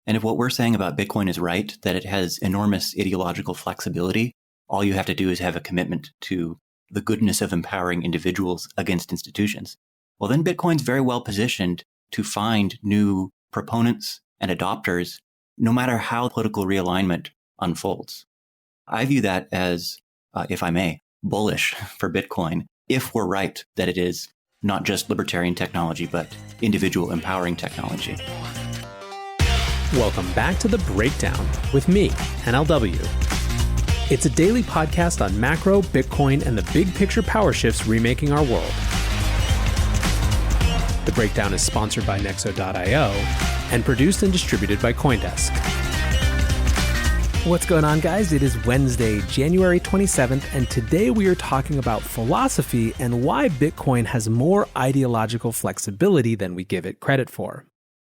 And if what we're saying about Bitcoin is right, that it has enormous ideological flexibility, all you have to do is have a commitment to the goodness of empowering individuals against institutions. Well, then Bitcoin's very well positioned to find new proponents and adopters, no matter how political realignment unfolds. I view that as, if I may, bullish for Bitcoin, if we're right that it is not just libertarian technology, but individual empowering technology. Welcome back to The Breakdown with me, NLW. It's a daily podcast on macro, Bitcoin, and the big picture power shifts remaking our world. The Breakdown is sponsored by Nexo.io and produced and distributed by CoinDesk. What's going on, guys? It is Wednesday, January 27th, and today we are talking about philosophy and why Bitcoin has more ideological flexibility than we give it credit for.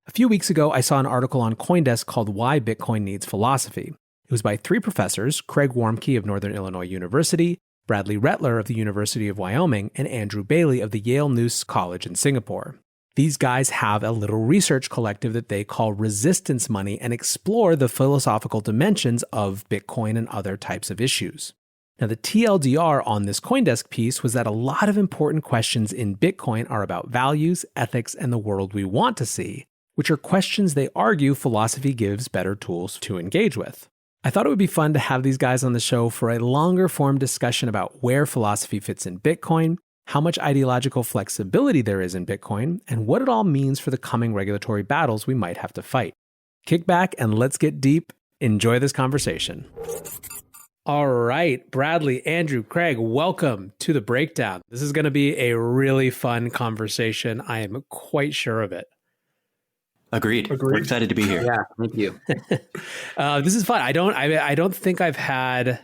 A few weeks ago, I saw an article on CoinDesk called Why Bitcoin Needs Philosophy. It was by three professors, Craig Warmke of Northern Illinois University, Bradley Rettler of the University of Wyoming, and Andrew Bailey of the Yale-NUS College in Singapore. These guys have a little research collective that they call Resistance Money and explore the philosophical dimensions of Bitcoin and other types of issues. Now, the TLDR on this CoinDesk piece was that a lot of important questions in Bitcoin are about values, ethics, and the world we want to see, which are questions they argue philosophy gives better tools to engage with. I thought it would be fun to have these guys on the show for a longer form discussion about where philosophy fits in Bitcoin, how much ideological flexibility there is in Bitcoin, and what it all means for the coming regulatory battles we might have to fight. Kick back and let's get deep. Enjoy this conversation. All right, Bradley, Andrew, Craig, welcome to The Breakdown. This is going to be a really fun conversation. I am quite sure of it. Agreed. We're excited to be here. Yeah, thank you. This is fun. I don't think I've had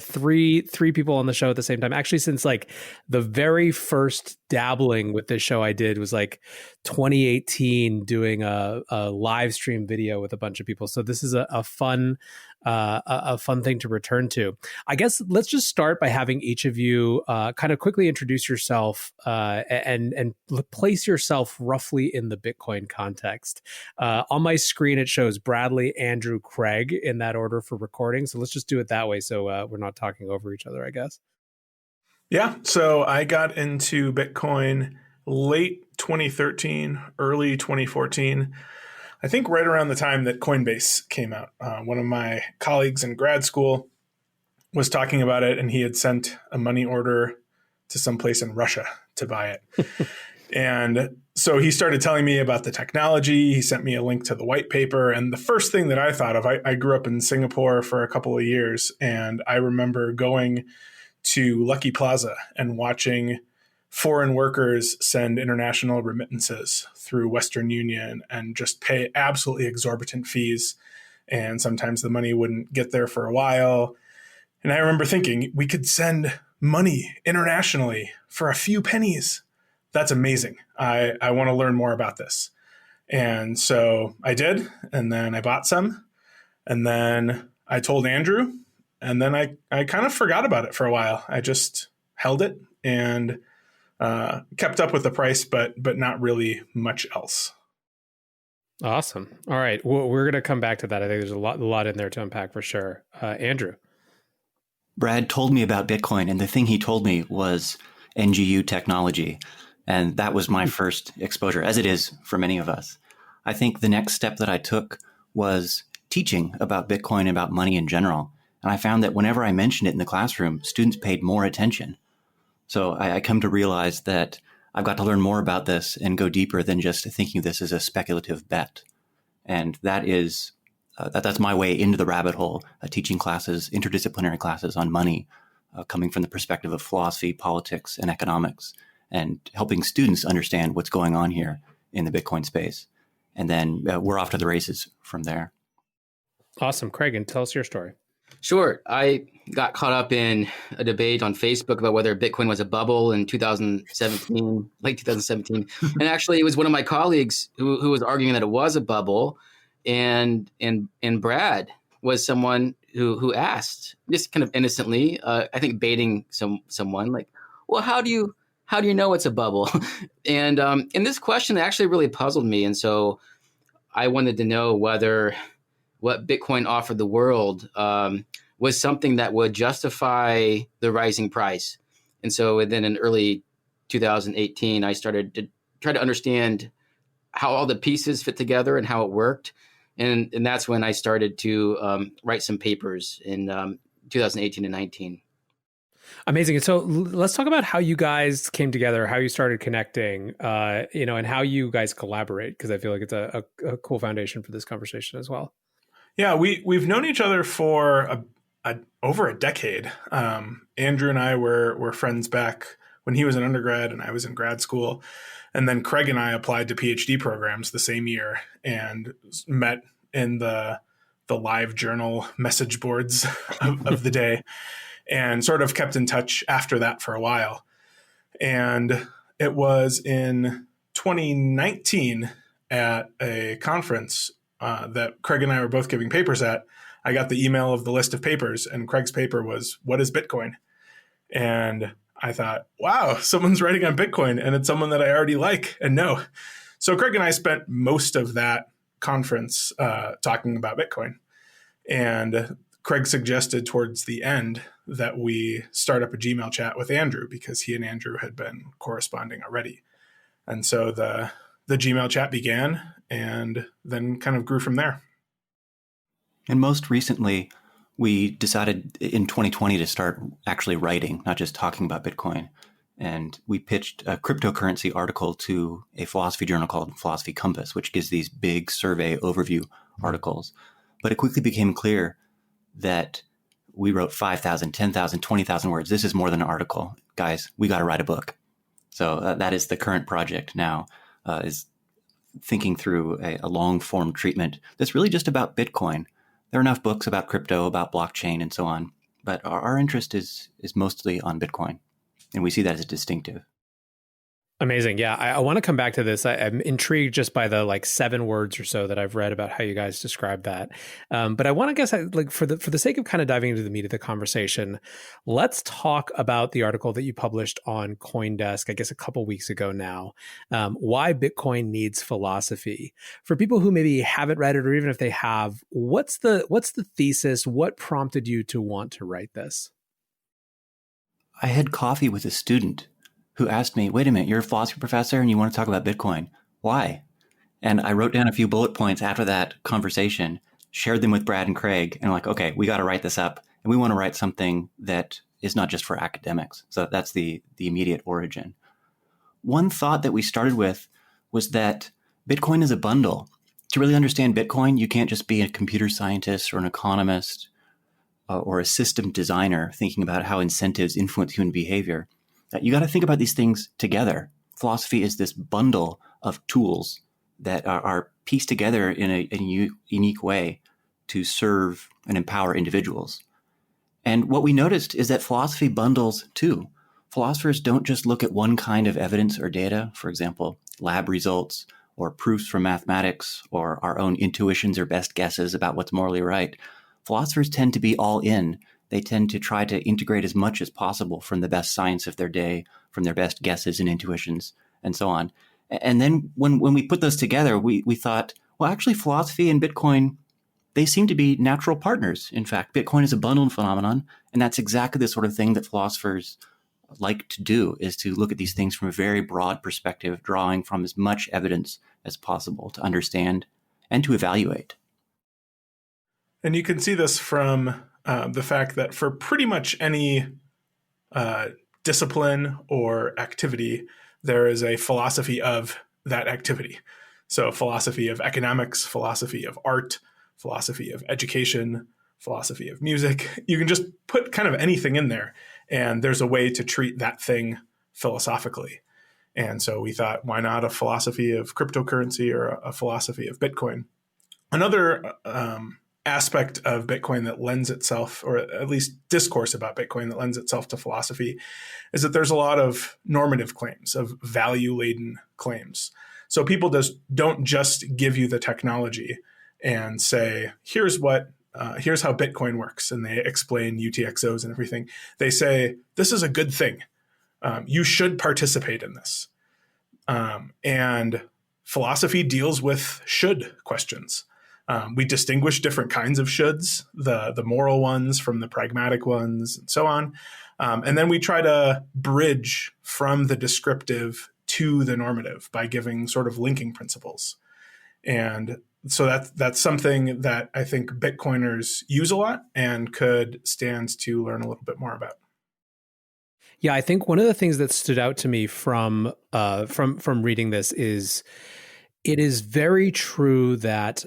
three people on the show at the same time. Actually, since like the very first dabbling with this show I did was like 2018, doing a live stream video with a bunch of people. So this is a fun thing to return to. I guess let's just start by having each of you kind of quickly introduce yourself and place yourself roughly in the Bitcoin context. On my screen, it shows Bradley, Andrew, Craig in that order for recording. So let's just do it that way. So we're not talking over each other, I guess. Yeah. So I got into Bitcoin late 2013, early 2014. I think right around the time that Coinbase came out. One of my colleagues in grad school was talking about it, and he had sent a money order to some place in Russia to buy it. And so he started telling me about the technology. He sent me a link to the white paper. And the first thing that I thought of, I grew up in Singapore for a couple of years, and I remember going to Lucky Plaza and watching foreign workers send international remittances through Western Union and just pay absolutely exorbitant fees. And sometimes the money wouldn't get there for a while. And I remember thinking, we could send money internationally for a few pennies. That's amazing. I want to learn more about this. And so I did. And then I bought some. And then I told Andrew. And then I kind of forgot about it for a while. I just held it and kept up with the price, but not really much else. Awesome. All right. Well, we're going to come back to that. I think there's a lot in there to unpack for sure. Andrew. Brad told me about Bitcoin, and the thing he told me was NGU technology. And that was my first exposure, as it is for many of us. I think the next step that I took was teaching about Bitcoin and about money in general. And I found that whenever I mentioned it in the classroom, students paid more attention. So I come to realize that I've got to learn more about this and go deeper than just thinking of this as a speculative bet. And that is that's my way into the rabbit hole, teaching classes, interdisciplinary classes on money, coming from the perspective of philosophy, politics, and economics, and helping students understand what's going on here in the Bitcoin space. And then we're off to the races from there. Awesome. Craig, and tell us your story. Sure. I got caught up in a debate on Facebook about whether Bitcoin was a bubble in 2017, late 2017. And actually, it was one of my colleagues who was arguing that it was a bubble. And Brad was someone who asked, just kind of innocently, I think baiting someone like, well, how do you know it's a bubble? And this question actually really puzzled me. And so I wanted to know whether what Bitcoin offered the world was something that would justify the rising price. And so then in early 2018, I started to try to understand how all the pieces fit together and how it worked. And that's when I started to write some papers in 2018 and 19. Amazing. And so let's talk about how you guys came together, how you started connecting, and how you guys collaborate, because I feel like it's a cool foundation for this conversation as well. Yeah, we've known each other for over a decade. Andrew and I were friends back when he was an undergrad and I was in grad school. And then Craig and I applied to PhD programs the same year and met in the live journal message boards of the day, and sort of kept in touch after that for a while. And it was in 2019 at a conference that Craig and I were both giving papers at. I got the email of the list of papers, and Craig's paper was, "What is Bitcoin?" And I thought, wow, someone's writing on Bitcoin, and it's someone that I already like and know. So Craig and I spent most of that conference talking about Bitcoin. And Craig suggested towards the end that we start up a Gmail chat with Andrew, because he and Andrew had been corresponding already. And so the Gmail chat began and then kind of grew from there. And most recently, we decided in 2020 to start actually writing, not just talking about Bitcoin. And we pitched a cryptocurrency article to a philosophy journal called Philosophy Compass, which gives these big survey overview articles. But it quickly became clear that we wrote 5,000, 10,000, 20,000 words. This is more than an article. Guys, we got to write a book. So that is the current project now, is thinking through a long-form treatment that's really just about Bitcoin. There are enough books about crypto, about blockchain, and so on. But our interest is mostly on Bitcoin. And we see that as distinctive. Amazing. Yeah, I want to come back to this. I'm intrigued just by the 7 words or so that I've read about how you guys describe that. But I want to guess, for the sake of kind of diving into the meat of the conversation, let's talk about the article that you published on CoinDesk, I guess a couple weeks ago now, why Bitcoin needs philosophy. For people who maybe haven't read it, or even if they have, what's the thesis? What prompted you to want to write this? I had coffee with a student who asked me, wait a minute, you're a philosophy professor and you want to talk about Bitcoin. Why? And I wrote down a few bullet points after that conversation, shared them with Brad and Craig, and like, okay, we got to write this up. And we want to write something that is not just for academics. So that's the immediate origin. One thought that we started with was that Bitcoin is a bundle. To really understand Bitcoin, you can't just be a computer scientist or an economist or a system designer thinking about how incentives influence human behavior. You got to think about these things together. Philosophy is this bundle of tools that are pieced together in a unique way to serve and empower individuals. And what we noticed is that philosophy bundles too. Philosophers don't just look at one kind of evidence or data, for example, lab results or proofs from mathematics or our own intuitions or best guesses about what's morally right. Philosophers tend to be all in. They tend to try to integrate as much as possible from the best science of their day, from their best guesses and intuitions, and so on. And then when we put those together, we thought, well, actually, philosophy and Bitcoin, they seem to be natural partners. In fact, Bitcoin is a bundled phenomenon, and that's exactly the sort of thing that philosophers like to do, is to look at these things from a very broad perspective, drawing from as much evidence as possible to understand and to evaluate. And you can see this from the fact that for pretty much any discipline or activity, there is a philosophy of that activity. So philosophy of economics, philosophy of art, philosophy of education, philosophy of music. You can just put kind of anything in there, and there's a way to treat that thing philosophically. And so we thought, why not a philosophy of cryptocurrency or a philosophy of Bitcoin? Another aspect of Bitcoin that lends itself, or at least discourse about Bitcoin that lends itself to philosophy, is that there's a lot of normative claims, of value-laden claims. So people don't just give you the technology and say, here's how Bitcoin works, and they explain UTXOs and everything. They say, this is a good thing. You should participate in this. And philosophy deals with should questions. We distinguish different kinds of shoulds, the moral ones from the pragmatic ones, and so on. And then we try to bridge from the descriptive to the normative by giving sort of linking principles. And so that's something that I think Bitcoiners use a lot and could stand to learn a little bit more about. Yeah, I think one of the things that stood out to me from reading this is it is very true that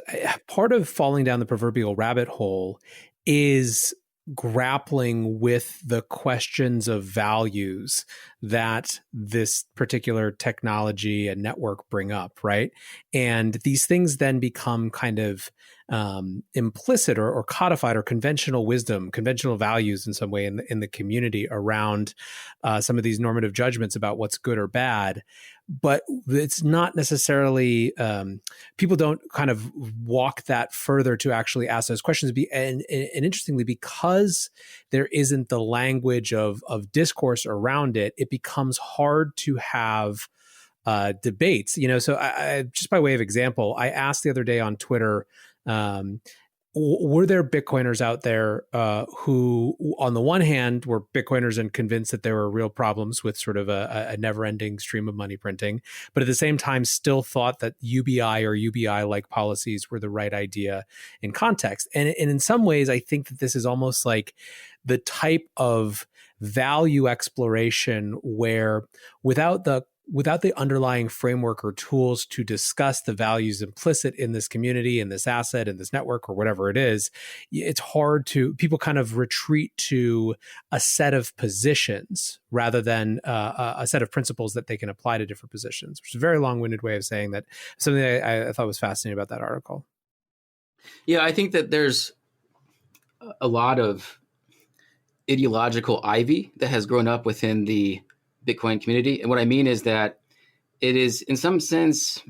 part of falling down the proverbial rabbit hole is grappling with the questions of values that this particular technology and network bring up, right? And these things then become kind of implicit or codified or conventional wisdom, conventional values in some way in the community around some of these normative judgments about what's good or bad. But it's not necessarily, people don't kind of walk that further to actually ask those questions. And interestingly, because there isn't the language of discourse around it, it becomes hard to have debates. So I just by way of example, I asked the other day on Twitter, were there Bitcoiners out there who, on the one hand, were Bitcoiners and convinced that there were real problems with sort of a never-ending stream of money printing, but at the same time still thought that UBI or UBI-like policies were the right idea in context? And in some ways, I think that this is almost like the type of value exploration where without the underlying framework or tools to discuss the values implicit in this community, in this asset, in this network, or whatever it is, it's hard people kind of retreat to a set of positions rather than a set of principles that they can apply to different positions, which is a very long-winded way of saying that. Something that I thought was fascinating about that article. Yeah, I think that there's a lot of ideological ivy that has grown up within the Bitcoin community. And what I mean is that it is in some sense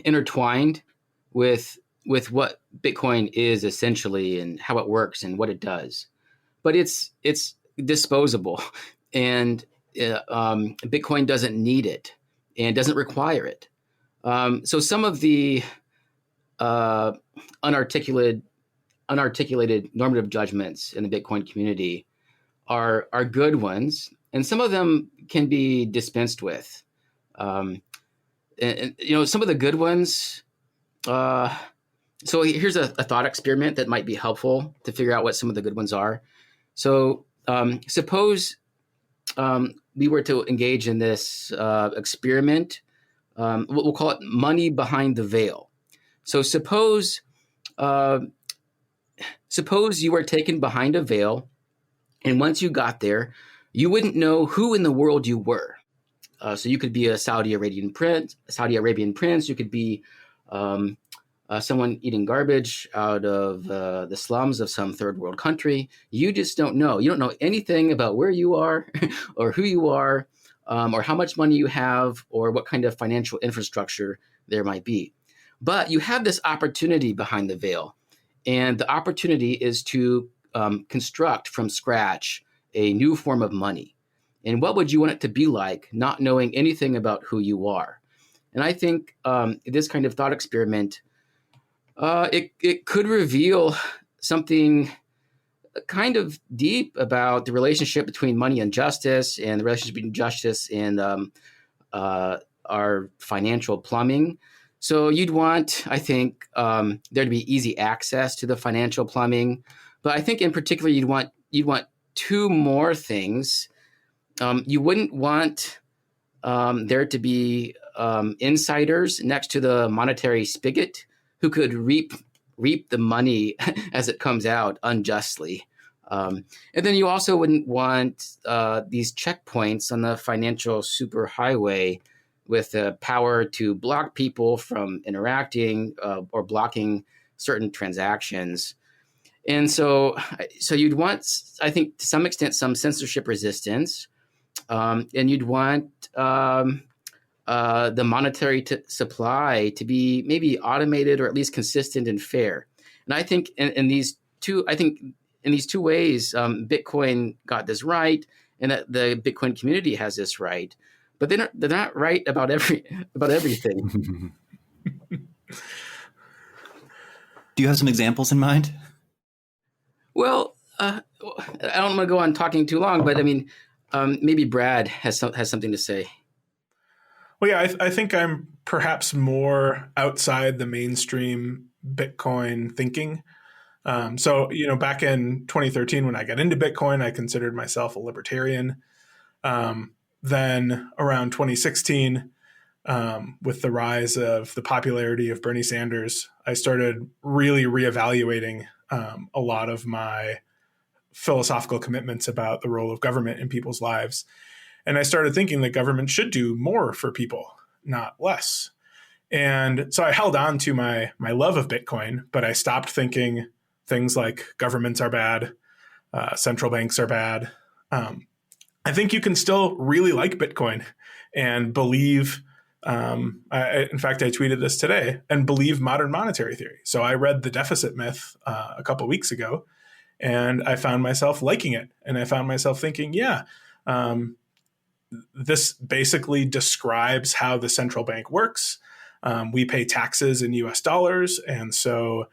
intertwined with what Bitcoin is essentially and how it works and what it does. But it's disposable, and Bitcoin doesn't need it and doesn't require it. So some of the unarticulated normative judgments in the Bitcoin community are good ones, and some of them can be dispensed with. And some of the good ones. So here's a thought experiment that might be helpful to figure out what some of the good ones are. So suppose we were to engage in this experiment. We'll call it money behind the veil. So suppose you were taken behind a veil, and once you got there, you wouldn't know who in the world you were. So you could be a Saudi Arabian prince. You could be someone eating garbage out of the slums of some third world country. You just don't know. You don't know anything about where you are or who you are or how much money you have or what kind of financial infrastructure there might be. But you have this opportunity behind the veil. And the opportunity is to construct from scratch a new form of money. And what would you want it to be like, not knowing anything about who you are? And I think this kind of thought experiment, it could reveal something kind of deep about the relationship between money and justice, and the relationship between justice and our financial plumbing. So you'd want, I think, there to be easy access to the financial plumbing. But I think in particular, you'd want two more things. You wouldn't want there to be insiders next to the monetary spigot who could reap the money as it comes out unjustly. And then you also wouldn't want these checkpoints on the financial superhighway with the power to block people from interacting or blocking certain transactions. And so you'd want, I think, to some extent, some censorship resistance. And you'd want the monetary supply to be maybe automated or at least consistent and fair. And I think in these two ways, Bitcoin got this right, and that the Bitcoin community has this right. but they're not right about everything. Do you have some examples in mind? Well, I don't want to go on talking too long, but I mean, maybe Brad has something to say. Well, yeah, I think I'm perhaps more outside the mainstream Bitcoin thinking. So, back in 2013, when I got into Bitcoin, I considered myself a libertarian. Then around 2016, with the rise of the popularity of Bernie Sanders, I started really reevaluating a lot of my philosophical commitments about the role of government in people's lives. And I started thinking that government should do more for people, not less. And so I held on to my love of Bitcoin, but I stopped thinking things like governments are bad, central banks are bad. I think you can still really like Bitcoin and believe, in fact, I tweeted this today, and believe modern monetary theory. So I read The Deficit Myth a couple weeks ago, and I found myself liking it. And I found myself thinking, this basically describes how the central bank works. We pay taxes in US dollars. And so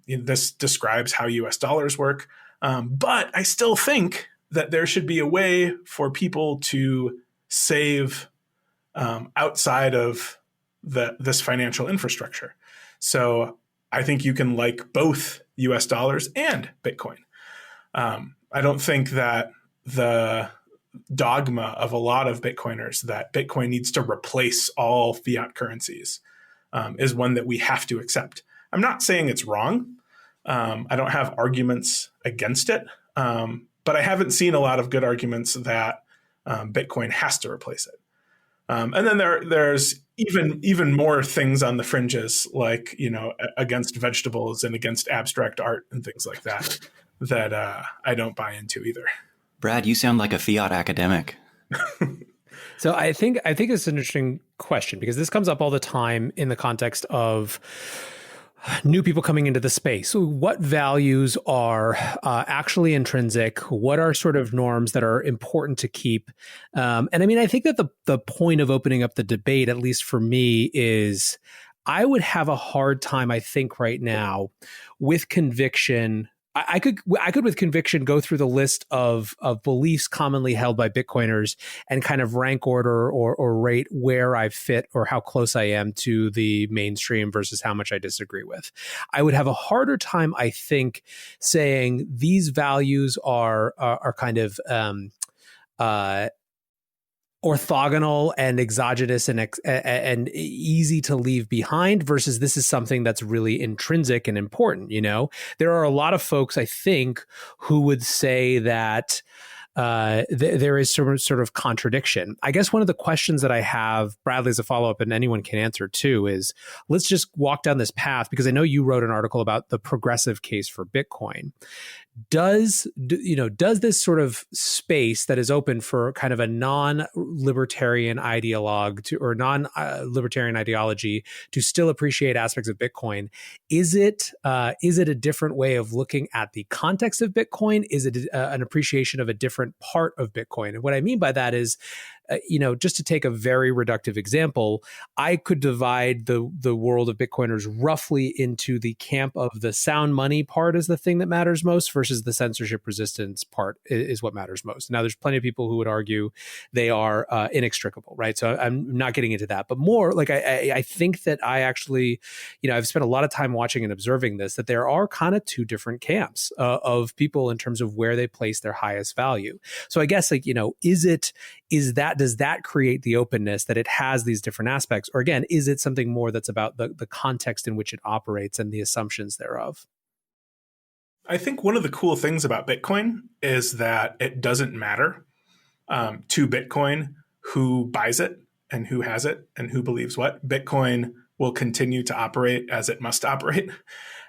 this describes how US dollars work. But I still think that there should be a way for people to save outside of this financial infrastructure. So I think you can like both US dollars and Bitcoin. I don't think that the dogma of a lot of Bitcoiners that Bitcoin needs to replace all fiat currencies is one that we have to accept. I'm not saying it's wrong. I don't have arguments against it, but I haven't seen a lot of good arguments that Bitcoin has to replace it. And then there's even more things on the fringes, like against vegetables and against abstract art and things like that that I don't buy into either. Brad, you sound like a fiat academic. So I think it's an interesting question, because this comes up all the time in the context of new people coming into the space. So what values are actually intrinsic? What are sort of norms that are important to keep? And I mean, I think that the point of opening up the debate, at least for me, is I would have a hard time, I think right now, with conviction. I could with conviction go through the list of beliefs commonly held by Bitcoiners and kind of rank order or rate where I fit or how close I am to the mainstream versus how much I disagree with. I would have a harder time, I think, saying these values are kind of orthogonal and exogenous and easy to leave behind versus this is something that's really intrinsic and important. There are a lot of folks, I think, who would say that there is sort of contradiction. I guess one of the questions that I have, Bradley, as a follow-up, and anyone can answer too, is let's just walk down this path, because I know you wrote an article about the progressive case for Bitcoin. Does this sort of space that is open for kind of a non-libertarian ideologue or non-libertarian ideology to still appreciate aspects of Bitcoin, is it a different way of looking at the context of Bitcoin? Is it an appreciation of a different part of Bitcoin? And what I mean by that is, just to take a very reductive example, I could divide the world of Bitcoiners roughly into the camp of the sound money part is the thing that matters most versus the censorship resistance part is what matters most. Now, there's plenty of people who would argue they are inextricable, right? So I'm not getting into that, but more like I think that I actually, I've spent a lot of time watching and observing this, that there are kind of two different camps of people in terms of where they place their highest value. So I guess does that create the openness that it has these different aspects? Or again, is it something more that's about the context in which it operates and the assumptions thereof? I think one of the cool things about Bitcoin is that it doesn't matter to Bitcoin who buys it and who has it and who believes what. Bitcoin will continue to operate as it must operate.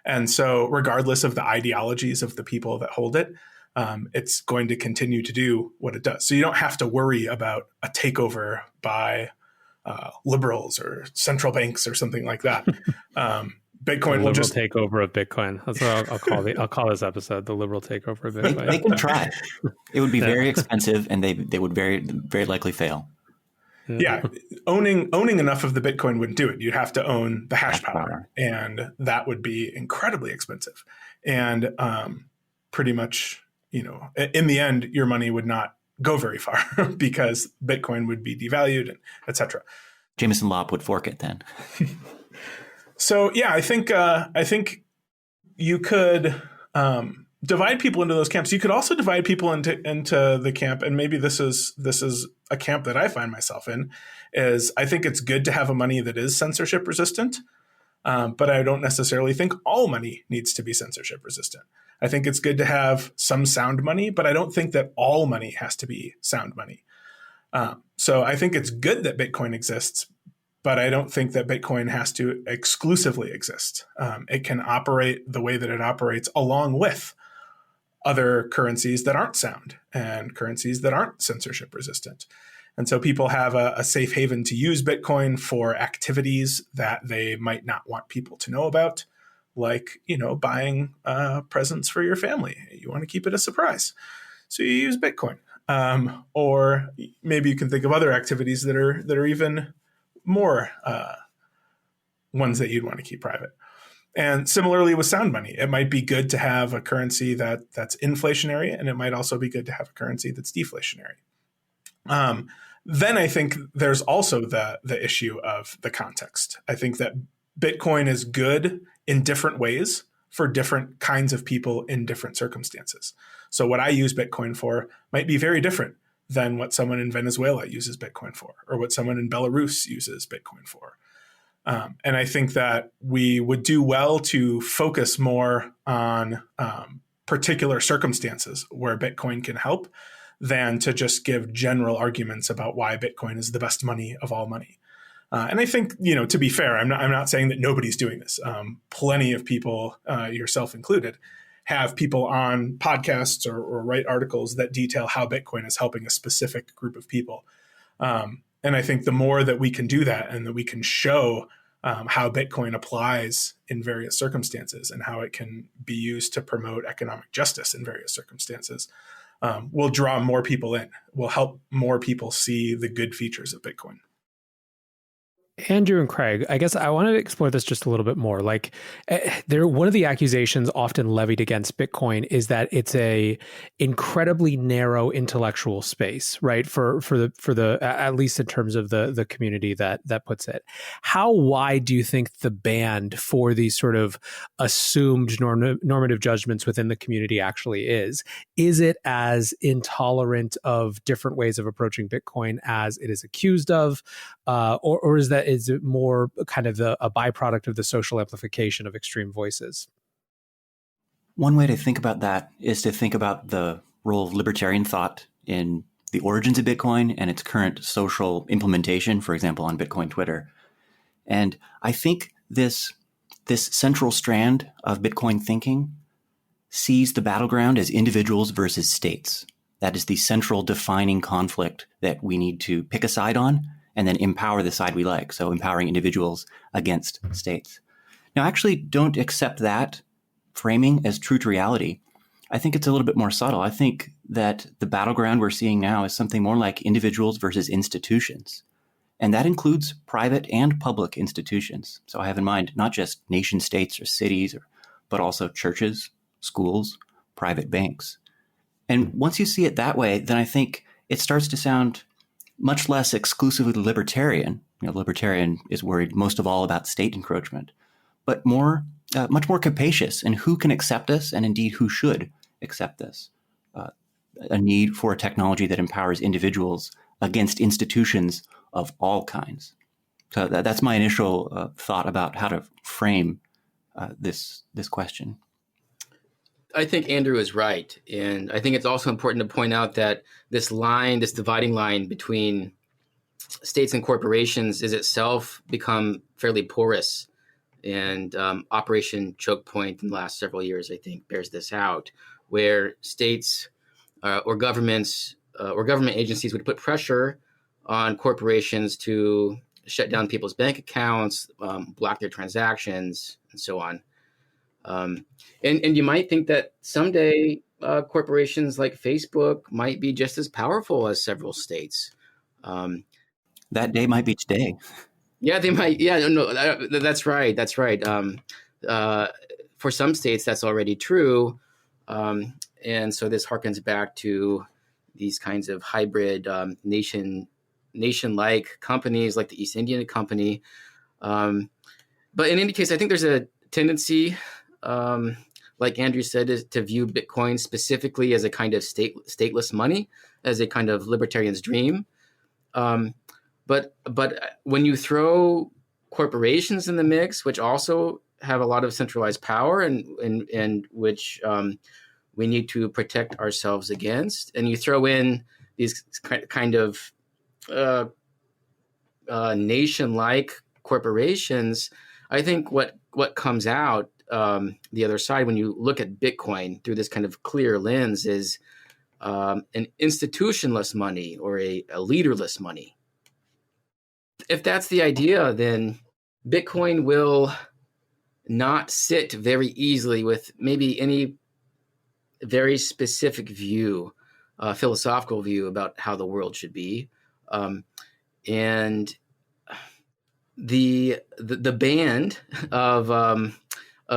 And so regardless of the ideologies of the people that hold it, it's going to continue to do what it does. So you don't have to worry about a takeover by liberals or central banks or something like that. Bitcoin will just takeover of Bitcoin. That's what I'll call this episode, the liberal takeover of Bitcoin. They can try. It would be very expensive, and they would very, very likely fail. Yeah, owning enough of the Bitcoin wouldn't do it. You'd have to own the hash power, and that would be incredibly expensive. And pretty much, in the end, your money would not go very far because Bitcoin would be devalued, and et cetera. Jameson Lopp would fork it then. So yeah, I think you could divide people into those camps. You could also divide people into the camp, and maybe this is a camp that I find myself in, is I think it's good to have a money that is censorship resistant, but I don't necessarily think all money needs to be censorship resistant. I think it's good to have some sound money, but I don't think that all money has to be sound money. So I think it's good that Bitcoin exists, but I don't think that Bitcoin has to exclusively exist. It can operate the way that it operates along with other currencies that aren't sound and currencies that aren't censorship resistant. And so people have a safe haven to use Bitcoin for activities that they might not want people to know about, like, buying presents for your family. You want to keep it a surprise, so you use Bitcoin. Or maybe you can think of other activities that are even more ones that you'd want to keep private. And similarly with sound money, it might be good to have a currency that's inflationary, and it might also be good to have a currency that's deflationary. Then I think there's also the issue of the context. I think that Bitcoin is good in different ways for different kinds of people in different circumstances. So what I use Bitcoin for might be very different than what someone in Venezuela uses Bitcoin for, or what someone in Belarus uses Bitcoin for. And I think that we would do well to focus more on particular circumstances where Bitcoin can help than to just give general arguments about why Bitcoin is the best money of all money. And I think, to be fair, I'm not saying that nobody's doing this. Plenty of people, yourself included, have people on podcasts or write articles that detail how Bitcoin is helping a specific group of people. And I think the more that we can do that, and that we can show how Bitcoin applies in various circumstances and how it can be used to promote economic justice in various circumstances, will draw more people in, will help more people see the good features of Bitcoin. Andrew and Craig, I guess I wanted to explore this just a little bit more. Like, one of the accusations often levied against Bitcoin is that it's a incredibly narrow intellectual space, right? For the at least in terms of the community that puts it. How wide do you think the band for these sort of assumed normative judgments within the community actually is? Is it as intolerant of different ways of approaching Bitcoin as it is accused of, or is it more kind of a byproduct of the social amplification of extreme voices? One way to think about that is to think about the role of libertarian thought in the origins of Bitcoin and its current social implementation, for example, on Bitcoin Twitter. And I think this central strand of Bitcoin thinking sees the battleground as individuals versus states. That is the central defining conflict that we need to pick a side on and then empower the side we like. So empowering individuals against states. Now, I actually don't accept that framing as true to reality. I think it's a little bit more subtle. I think that the battleground we're seeing now is something more like individuals versus institutions. And that includes private and public institutions. So I have in mind not just nation states or cities, but also churches, schools, private banks. And once you see it that way, then I think it starts to sound much less exclusively libertarian. Libertarian is worried most of all about state encroachment, but much more capacious in who can accept this and indeed who should accept this. A need for a technology that empowers individuals against institutions of all kinds. So that's my initial thought about how to frame this question. I think Andrew is right. And I think it's also important to point out that this dividing line between states and corporations is itself become fairly porous. And Operation Choke Point in the last several years, I think, bears this out, where states or governments or government agencies would put pressure on corporations to shut down people's bank accounts, block their transactions, and so on. And you might think that someday corporations like Facebook might be just as powerful as several states. That day might be today. Yeah, they might. Yeah, no, that's right. That's right. For some states, that's already true. And so this harkens back to these kinds of hybrid nation-like companies like the East India Company. But in any case, I think there's a tendency, like Andrew said, to view Bitcoin specifically as a kind of stateless money, as a kind of libertarian's dream. But when you throw corporations in the mix, which also have a lot of centralized power and which we need to protect ourselves against, and you throw in these kind of nation-like corporations, I think what comes out the other side when you look at Bitcoin through this kind of clear lens is an institutionless money or a leaderless money. If that's the idea, then Bitcoin will not sit very easily with maybe any very specific view, philosophical view about how the world should be. And the band of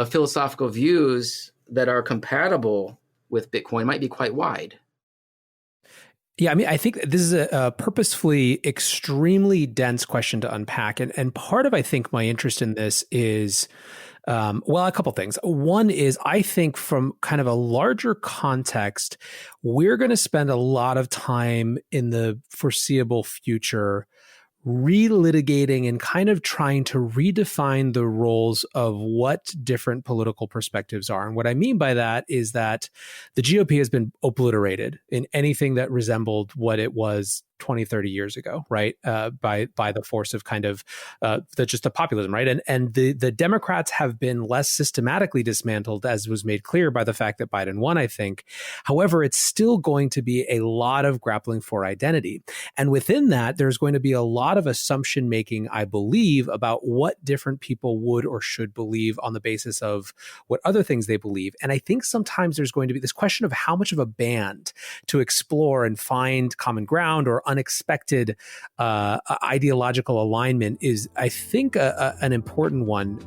philosophical views that are compatible with Bitcoin might be quite wide. Yeah, I mean, I think this is a purposefully extremely dense question to unpack. And part of, I think, my interest in this is, a couple things. One is, I think from kind of a larger context, we're going to spend a lot of time in the foreseeable future relitigating and kind of trying to redefine the roles of what different political perspectives are. And what I mean by that is that the GOP has been obliterated in anything that resembled what it was 20, 30 years ago, right? By the force of kind of just the populism, right? And the Democrats have been less systematically dismantled, as was made clear by the fact that Biden won, I think. However, it's still going to be a lot of grappling for identity. And within that, there's going to be a lot of assumption making, I believe, about what different people would or should believe on the basis of what other things they believe. And I think sometimes there's going to be this question of how much of a band to explore and find common ground or unexpected ideological alignment is, I think, an important one.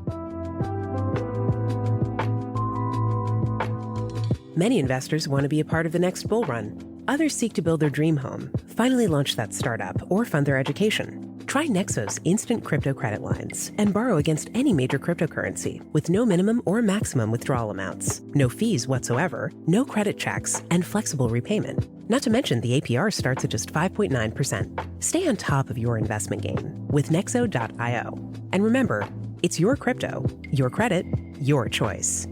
Many investors want to be a part of the next bull run. Others seek to build their dream home, finally launch that startup, or fund their education. Try Nexo's instant crypto credit lines and borrow against any major cryptocurrency with no minimum or maximum withdrawal amounts, no fees whatsoever, no credit checks, and flexible repayment. Not to mention the APR starts at just 5.9%. Stay on top of your investment game with Nexo.io. And remember, it's your crypto, your credit, your choice.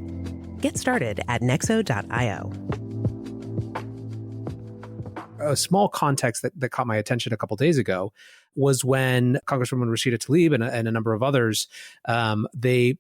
Get started at Nexo.io. A small context that caught my attention a couple of days ago was when Congresswoman Rashida Tlaib and a number of others, they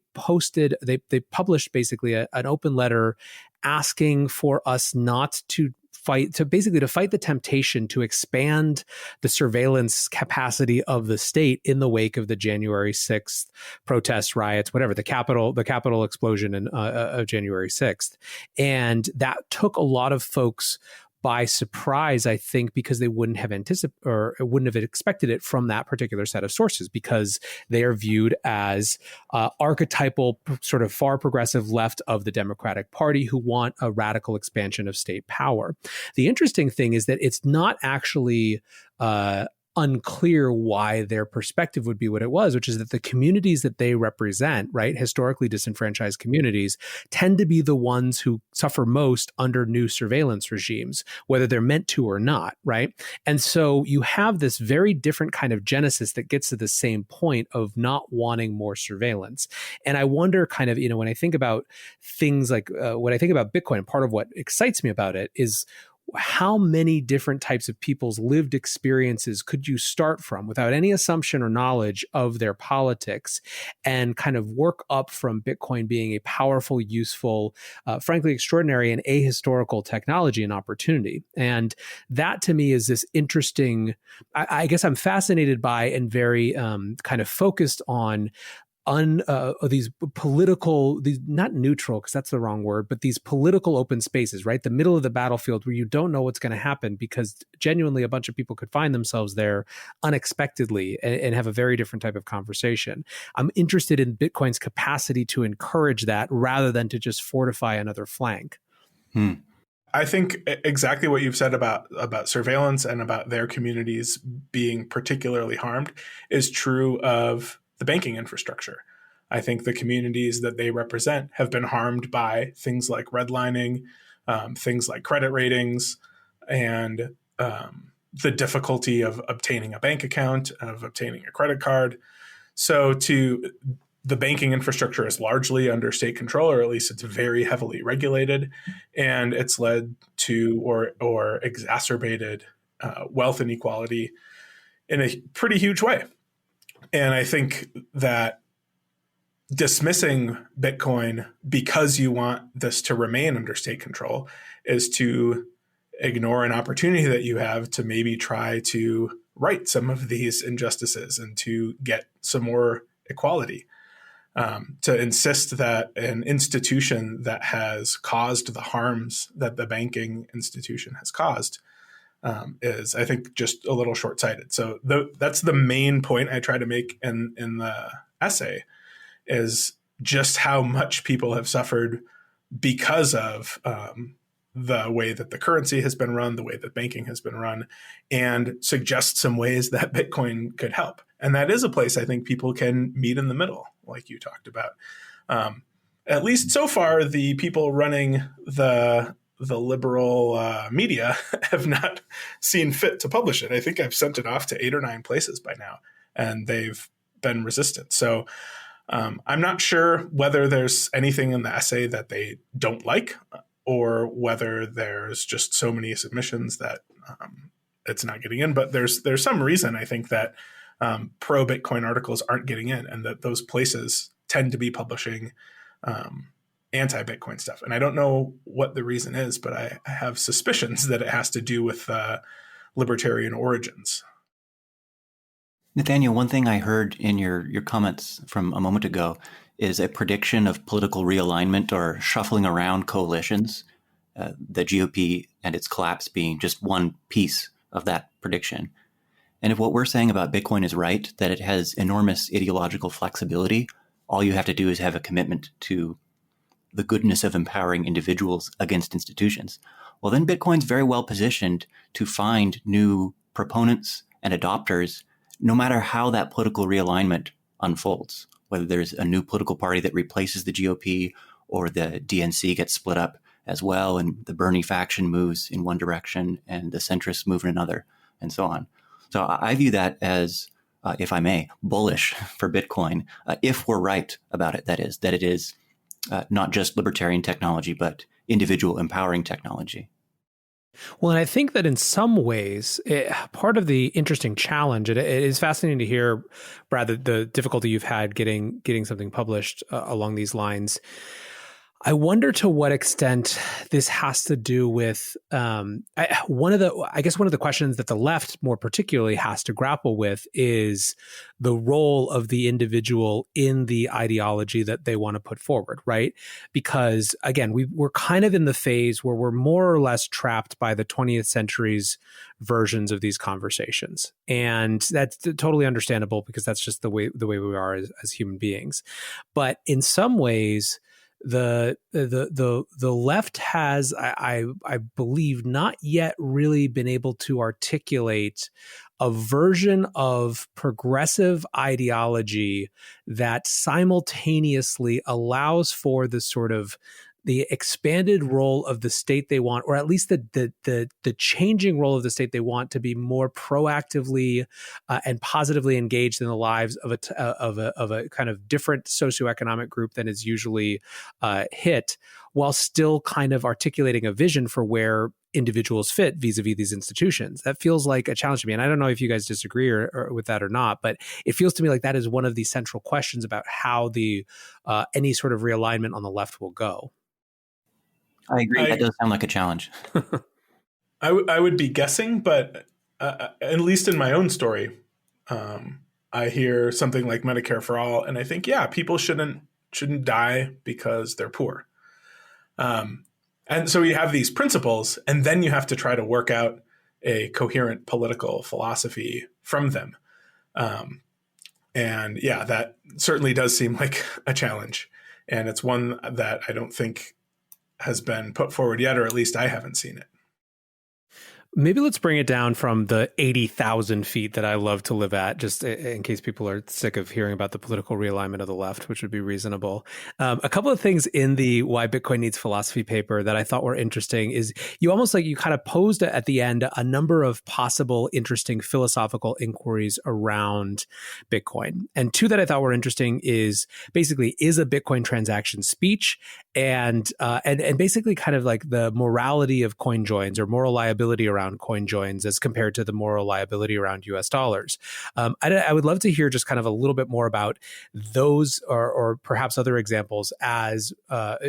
published basically an open letter asking for us not to fight the temptation to expand the surveillance capacity of the state in the wake of the January 6th protests, riots, whatever, the Capitol explosion of January 6th. And that took a lot of folks by surprise, I think, because they wouldn't have expected it from that particular set of sources, because they are viewed as archetypal, sort of far progressive left of the Democratic Party who want a radical expansion of state power. The interesting thing is that it's not actually unclear why their perspective would be what it was, which is that the communities that they represent, right, historically disenfranchised communities, tend to be the ones who suffer most under new surveillance regimes, whether they're meant to or not, right? And so you have this very different kind of genesis that gets to the same point of not wanting more surveillance. And I wonder kind of, when I think about things like, when I think about Bitcoin, part of what excites me about it is how many different types of people's lived experiences could you start from without any assumption or knowledge of their politics, and kind of work up from Bitcoin being a powerful, useful, frankly, extraordinary and ahistorical technology and opportunity. And that to me is this interesting, I guess I'm fascinated by and very kind of focused on these political, these not neutral, because that's the wrong word, but these political open spaces, right? The middle of the battlefield where you don't know what's going to happen, because genuinely a bunch of people could find themselves there unexpectedly and have a very different type of conversation. I'm interested in Bitcoin's capacity to encourage that rather than to just fortify another flank. I think exactly what you've said about surveillance and about their communities being particularly harmed is true of the banking infrastructure. I think the communities that they represent have been harmed by things like redlining, things like credit ratings, and the difficulty of obtaining a bank account, of obtaining a credit card. So the banking infrastructure is largely under state control, or at least it's very heavily regulated, and it's led to or exacerbated wealth inequality in a pretty huge way. And I think that dismissing Bitcoin because you want this to remain under state control is to ignore an opportunity that you have to maybe try to right some of these injustices and to get some more equality. To insist that an institution that has caused the harms that the banking institution has caused is, I think, just a little short-sighted. So that's the main point I try to make in the essay, is just how much people have suffered because of the way that the currency has been run, the way that banking has been run, and suggest some ways that Bitcoin could help. And that is a place I think people can meet in the middle, like you talked about. At least so far, the people running the liberal media have not seen fit to publish it. I think I've sent it off to 8 or 9 places by now, and they've been resistant. So I'm not sure whether there's anything in the essay that they don't like, or whether there's just so many submissions that it's not getting in. But there's some reason, I think, that pro-Bitcoin articles aren't getting in, and that those places tend to be publishing anti-Bitcoin stuff. And I don't know what the reason is, but I have suspicions that it has to do with libertarian origins. Nathaniel, one thing I heard in your comments from a moment ago is a prediction of political realignment or shuffling around coalitions, the GOP and its collapse being just one piece of that prediction. And if what we're saying about Bitcoin is right, that it has enormous ideological flexibility, all you have to do is have a commitment to the goodness of empowering individuals against institutions. Well, then Bitcoin's very well positioned to find new proponents and adopters, no matter how that political realignment unfolds, whether there's a new political party that replaces the GOP or the DNC gets split up as well, and the Bernie faction moves in one direction and the centrists move in another, and so on. So I view that as, if I may, bullish for Bitcoin, if we're right about it, that it is not just libertarian technology, but individual empowering technology. Well, and I think that in some ways, part of the interesting challenge, it is fascinating to hear, Brad, the difficulty you've had getting something published along these lines. I wonder to what extent this has to do with one of the questions that the left more particularly has to grapple with is the role of the individual in the ideology that they want to put forward, right? Because again, we're kind of in the phase where we're more or less trapped by the 20th century's versions of these conversations, and that's totally understandable because that's just the way we are as human beings. But in some ways, the left has, I believe, not yet really been able to articulate a version of progressive ideology that simultaneously allows for the sort of the expanded role of the state they want, or at least the changing role of the state they want to be more proactively and positively engaged in the lives of a kind of different socioeconomic group than is usually hit, while still kind of articulating a vision for where individuals fit vis-a-vis these institutions. That feels like a challenge to me. And I don't know if you guys disagree or with that or not, but it feels to me like that is one of the central questions about how the any sort of realignment on the left will go. I agree. That does sound like a challenge. I would be guessing, but at least in my own story, I hear something like Medicare for all, and I think, yeah, people shouldn't die because they're poor. And so you have these principles, and then you have to try to work out a coherent political philosophy from them. And yeah, that certainly does seem like a challenge. And it's one that I don't think has been put forward yet, or at least I haven't seen it. Maybe let's bring it down from the 80,000 feet that I love to live at, just in case people are sick of hearing about the political realignment of the left, which would be reasonable. A couple of things in the Why Bitcoin Needs Philosophy paper that I thought were interesting is you kind of posed at the end a number of possible interesting philosophical inquiries around Bitcoin. And two that I thought were interesting is basically, is a Bitcoin transaction speech? And basically kind of like the morality of coin joins or moral liability around coin joins as compared to the moral liability around US dollars. I would love to hear just kind of a little bit more about those or perhaps other examples as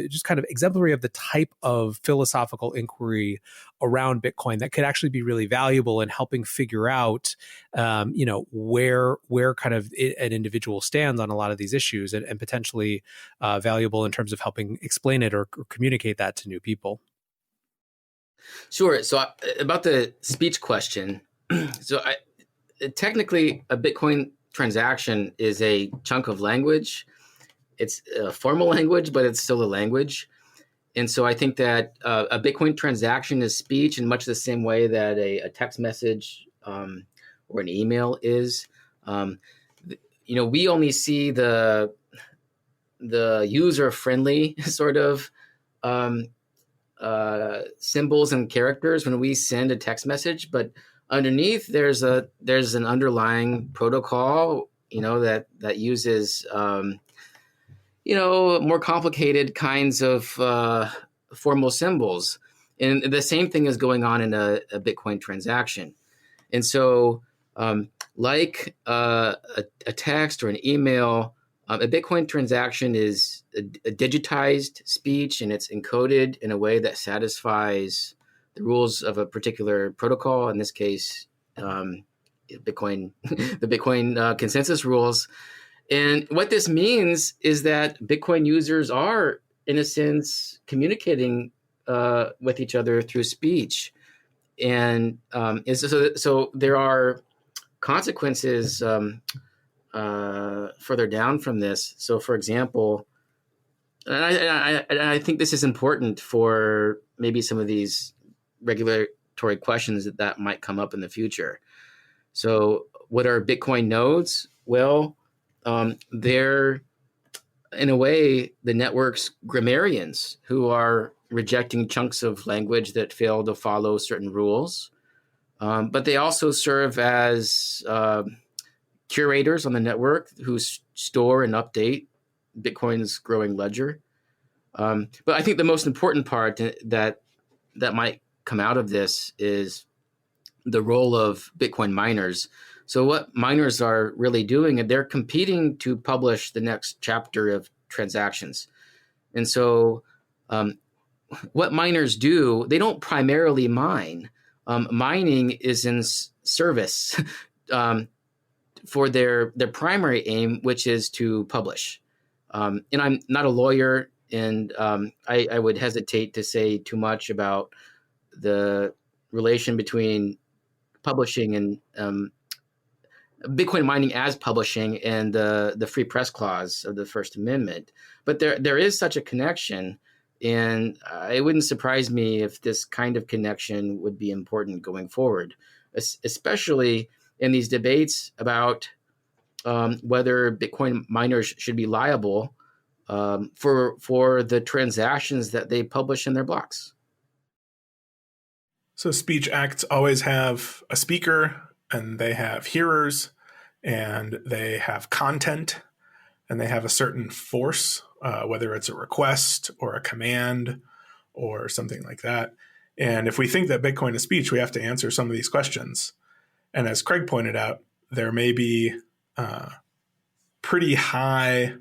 just kind of exemplary of the type of philosophical inquiry around Bitcoin that could actually be really valuable in helping figure out, where kind of an individual stands on a lot of these issues and potentially valuable in terms of helping explain it or communicate that to new people. Sure. So about the speech question, technically a Bitcoin transaction is a chunk of language. It's a formal language, but it's still a language. And so I think that a Bitcoin transaction is speech in much the same way that a text message or an email is. We only see the user-friendly sort of symbols and characters when we send a text message, but underneath there's an underlying protocol, that uses more complicated kinds of formal symbols, and the same thing is going on in a Bitcoin transaction. And so, like a text or an email. A Bitcoin transaction is a digitized speech, and it's encoded in a way that satisfies the rules of a particular protocol. In this case, Bitcoin, the Bitcoin consensus rules. And what this means is that Bitcoin users are, in a sense, communicating with each other through speech, and so there are consequences. Further down from this. So, for example, and I think this is important for maybe some of these regulatory questions that might come up in the future. So, what are Bitcoin nodes? Well, they're, in a way, the network's grammarians who are rejecting chunks of language that fail to follow certain rules. But they also serve as curators on the network who store and update Bitcoin's growing ledger. But I think the most important part that might come out of this is the role of Bitcoin miners. So what miners are really doing, and they're competing to publish the next chapter of transactions. And so what miners do, they don't primarily mine. Mining is in service for their primary aim, which is to publish. And I'm not a lawyer, and I would hesitate to say too much about the relation between publishing and Bitcoin mining as publishing and the free press clause of the First Amendment. But there is such a connection, and it wouldn't surprise me if this kind of connection would be important going forward, especially in these debates about whether Bitcoin miners should be liable for the transactions that they publish in their blocks. So speech acts always have a speaker, and they have hearers, and they have content, and they have a certain force, whether it's a request or a command or something like that. And if we think that Bitcoin is speech, we have to answer some of these questions. And as Craig pointed out, there may be pretty high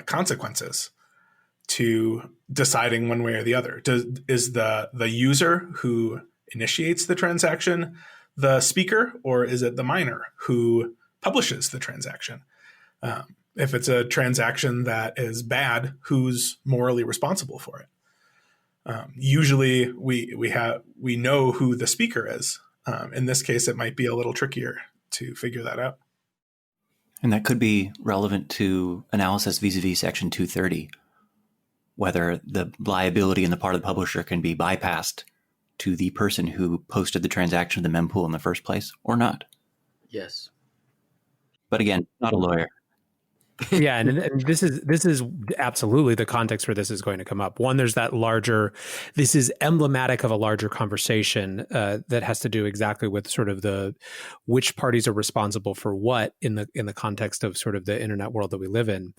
consequences to deciding one way or the other. Is the user who initiates the transaction the speaker, or is it the miner who publishes the transaction. If it's a transaction that is bad, who's morally responsible for it? Usually, we know who the speaker is. In this case, it might be a little trickier to figure that out. And that could be relevant to analysis vis-a-vis Section 230, whether the liability on the part of the publisher can be bypassed to the person who posted the transaction to the mempool in the first place or not. Yes. But again, not a lawyer. Yeah, and this is absolutely the context where this is going to come up. One, there's that larger. This is emblematic of a larger conversation that has to do exactly with sort of the which parties are responsible for what in the context of sort of the internet world that we live in.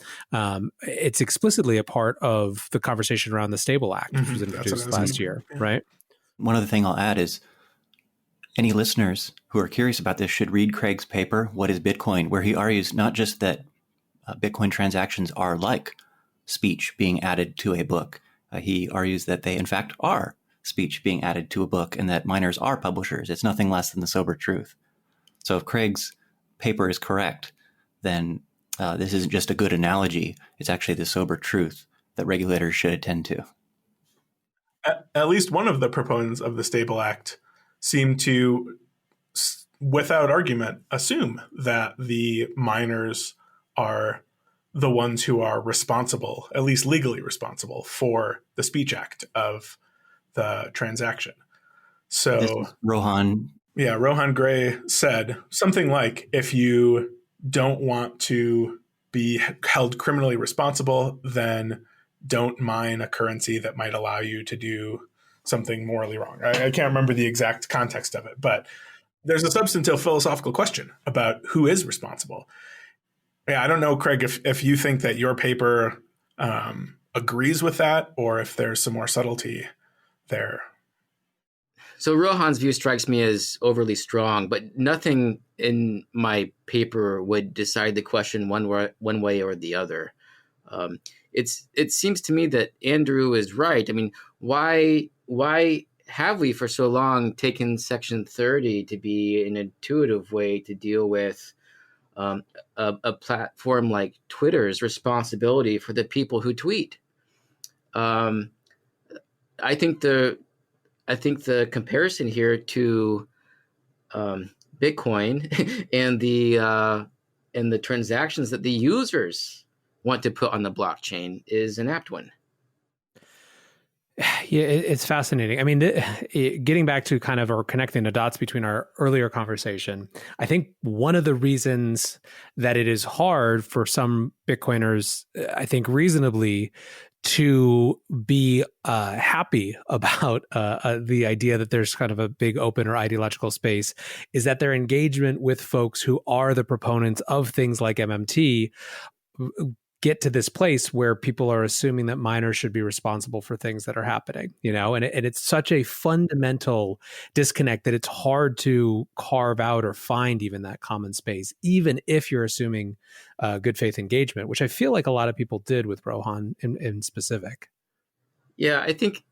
It's explicitly a part of the conversation around the Stable Act, which was introduced last year, right? One other thing I'll add is any listeners who are curious about this should read Craig's paper, What is Bitcoin?, where he argues not just that Bitcoin transactions are like speech being added to a book. He argues that they, in fact, are speech being added to a book and that miners are publishers. It's nothing less than the sober truth. So if Craig's paper is correct, then this isn't just a good analogy. It's actually the sober truth that regulators should attend to. At least one of the proponents of the Stable Act seemed to, without argument, assume that the miners are the ones who are responsible, at least legally responsible, for the speech act of the transaction. So This is Rohan. Yeah, Rohan Gray said something like, if you don't want to be held criminally responsible, then don't mine a currency that might allow you to do something morally wrong. I can't remember the exact context of it, but there's a substantive philosophical question about who is responsible. Yeah, I don't know, Craig, if you think that your paper agrees with that or if there's some more subtlety there. So Rohan's view strikes me as overly strong, but nothing in my paper would decide the question one way or the other. It seems to me that Andrew is right. I mean, why have we for so long taken Section 30 to be an intuitive way to deal with a platform like Twitter's responsibility for the people who tweet? I think the comparison here to Bitcoin and the transactions that the users want to put on the blockchain is an apt one. Yeah, it's fascinating. I mean, getting back to kind of or connecting the dots between our earlier conversation, I think one of the reasons that it is hard for some Bitcoiners, I think reasonably, to be happy about the idea that there's kind of a big open or ideological space is that their engagement with folks who are the proponents of things like MMT get to this place where people are assuming that miners should be responsible for things that are happening, and it's such a fundamental disconnect that it's hard to carve out or find even that common space, even if you're assuming good faith engagement, which I feel like a lot of people did with Rohan in specific. Yeah, I think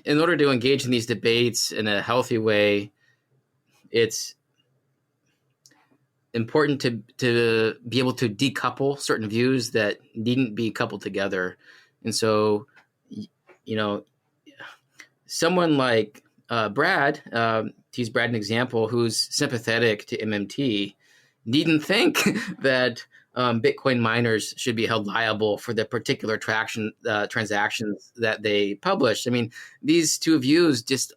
in order to engage in these debates in a healthy way, it's important to be able to decouple certain views that needn't be coupled together. And so, someone like Brad, to use Brad an example, who's sympathetic to MMT, needn't think that Bitcoin miners should be held liable for the particular transactions that they publish. I mean, these two views just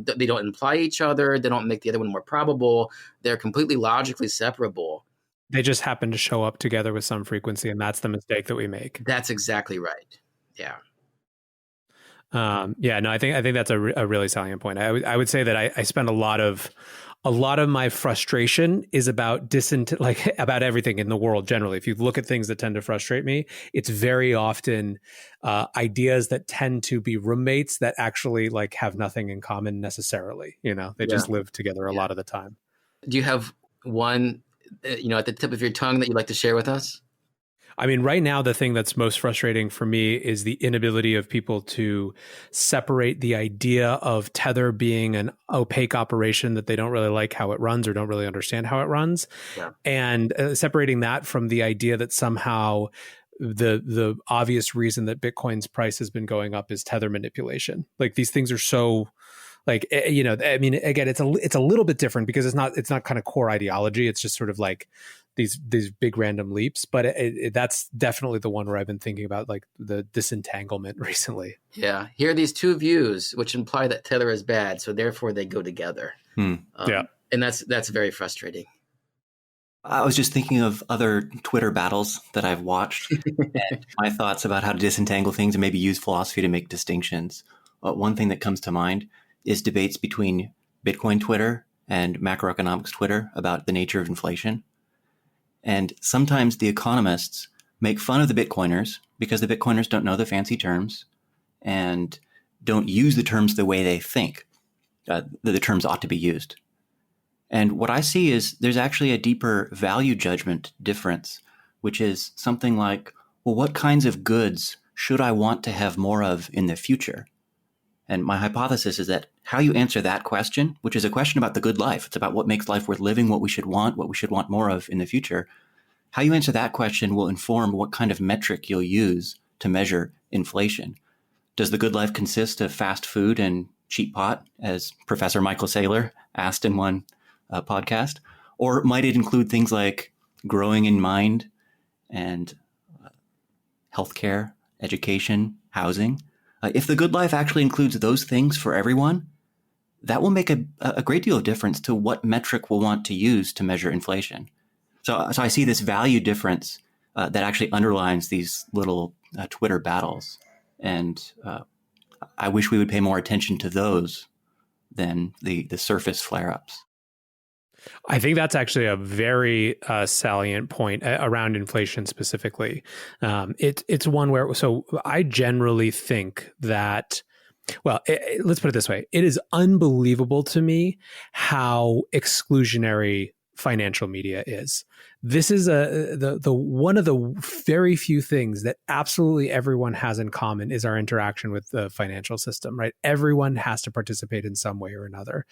they don't imply each other. They don't make the other one more probable. They're completely logically separable. They just happen to show up together with some frequency, and that's the mistake that we make. That's exactly right. Yeah. I think that's a really salient point. I would say that I spend a lot of my frustration is about about everything in the world generally. If you look at things that tend to frustrate me, it's very often ideas that tend to be roommates that actually have nothing in common necessarily. They just live together a lot of the time. Do you have one, at the tip of your tongue that you'd like to share with us? I mean, right now, the thing that's most frustrating for me is the inability of people to separate the idea of Tether being an opaque operation that they don't really like how it runs or don't really understand how it runs, and separating that from the idea that somehow the obvious reason that Bitcoin's price has been going up is Tether manipulation. Like, these things are so, like, you know, I mean, again, it's a little bit different because it's not kind of core ideology. It's just sort of like these big random leaps. But that's definitely the one where I've been thinking about, like, the disentanglement recently. Yeah. Here are these two views which imply that Tether is bad, so therefore they go together. And that's very frustrating. I was just thinking of other Twitter battles that I've watched and my thoughts about how to disentangle things and maybe use philosophy to make distinctions. One thing that comes to mind is debates between Bitcoin Twitter and macroeconomics Twitter about the nature of inflation. And sometimes the economists make fun of the Bitcoiners because the Bitcoiners don't know the fancy terms and don't use the terms the way they think the terms ought to be used. And what I see is there's actually a deeper value judgment difference, which is something like, well, what kinds of goods should I want to have more of in the future? And my hypothesis is that how you answer that question, which is a question about the good life, it's about what makes life worth living, what we should want more of in the future. How you answer that question will inform what kind of metric you'll use to measure inflation. Does the good life consist of fast food and cheap pot, as Professor Michael Saylor asked in one podcast? Or might it include things like growing in mind and healthcare, education, housing? If the good life actually includes those things for everyone, that will make a great deal of difference to what metric we'll want to use to measure inflation. So I see this value difference that actually underlines these little Twitter battles. And I wish we would pay more attention to those than the surface flare-ups. I think that's actually a very salient point around inflation specifically. It's one where, so I generally think that, well, let's put it this way. It is unbelievable to me how exclusionary financial media is. This is the one of the very few things that absolutely everyone has in common is our interaction with the financial system, right? Everyone has to participate in some way or another.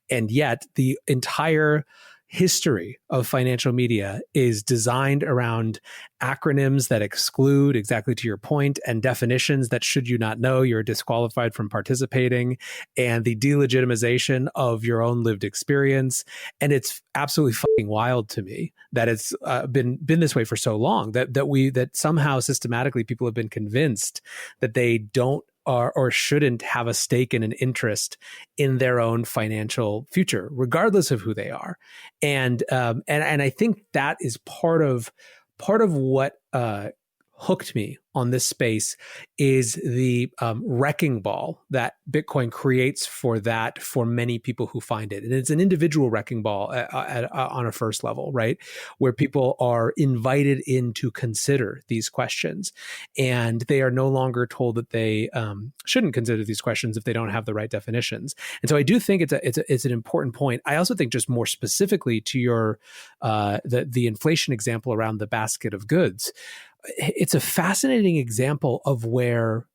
And yet the entire history of financial media is designed around acronyms that exclude, exactly to your point, and definitions that, should you not know, you're disqualified from participating, and the delegitimization of your own lived experience. And it's absolutely fucking wild to me that it's been this way for so long, that somehow systematically people have been convinced that they don't or shouldn't have a stake and an interest in their own financial future, regardless of who they are. And I think that is part of what hooked me on this space is the wrecking ball that Bitcoin creates for many people who find it. And it's an individual wrecking ball on a first level, right? Where people are invited in to consider these questions. And they are no longer told that they shouldn't consider these questions if they don't have the right definitions. And so I do think it's an important point. I also think, just more specifically to your the inflation example around the basket of goods, it's a fascinating example of where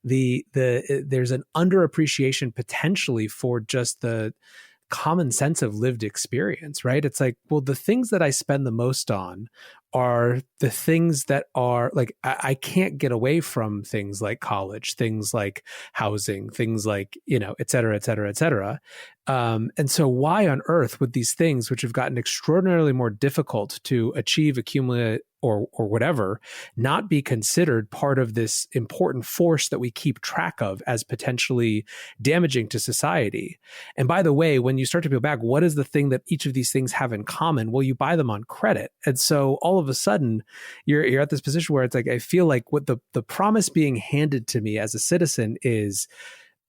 there's an underappreciation potentially for just the common sense of lived experience, right? It's like, well, the things that I spend the most on are the things that are like, I can't get away from things like college, things like housing, things like, et cetera, et cetera, et cetera. And so why on earth would these things, which have gotten extraordinarily more difficult to achieve, accumulate, or whatever, not be considered part of this important force that we keep track of as potentially damaging to society? And by the way, when you start to peel back, what is the thing that each of these things have in common? Well, you buy them on credit. And so all of a sudden you're at this position where it's like, I feel like what the promise being handed to me as a citizen is,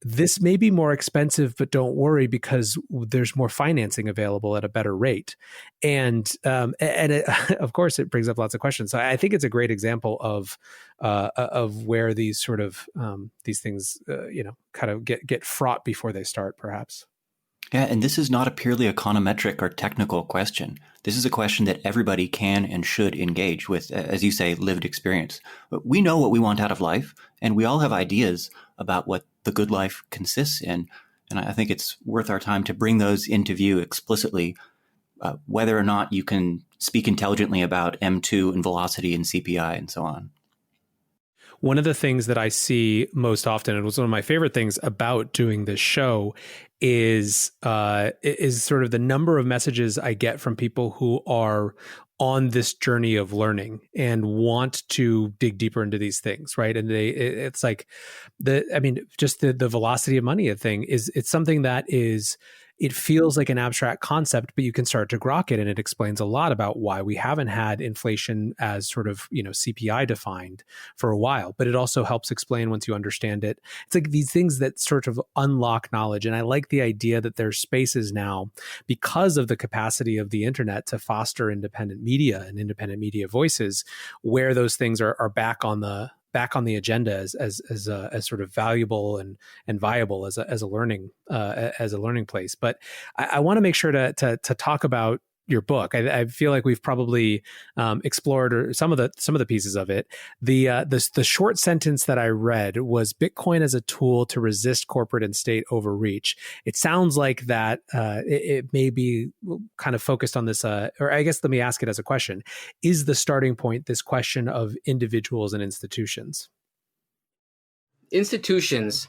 this may be more expensive, but don't worry, because there's more financing available at a better rate. And of course, it brings up lots of questions. So I think it's a great example of where these sort of these things, kind of get fraught before they start, perhaps. Yeah, and this is not a purely econometric or technical question. This is a question that everybody can and should engage with, as you say, lived experience. But we know what we want out of life, and we all have ideas about what the good life consists in. And I think it's worth our time to bring those into view explicitly, whether or not you can speak intelligently about M2 and velocity and CPI and so on. One of the things that I see most often, and was one of my favorite things about doing this show, is sort of the number of messages I get from people who are on this journey of learning and want to dig deeper into these things, right? And it's like just the velocity of money thing it's something that it feels like an abstract concept, but you can start to grok it, and it explains a lot about why we haven't had inflation as sort of, CPI defined for a while. But it also helps explain, once you understand it, it's like these things that sort of unlock knowledge. And I like the idea that there's spaces now, because of the capacity of the internet to foster independent media and independent media voices, where those things are back on the agenda as sort of valuable and viable as a learning place. But I want to make sure to talk about your book. I feel like we've probably explored some of the pieces of it. The short sentence that I read was Bitcoin as a tool to resist corporate and state overreach. It sounds like that it may be kind of focused on this, or I guess let me ask it as a question. Is the starting point this question of individuals and institutions? Institutions,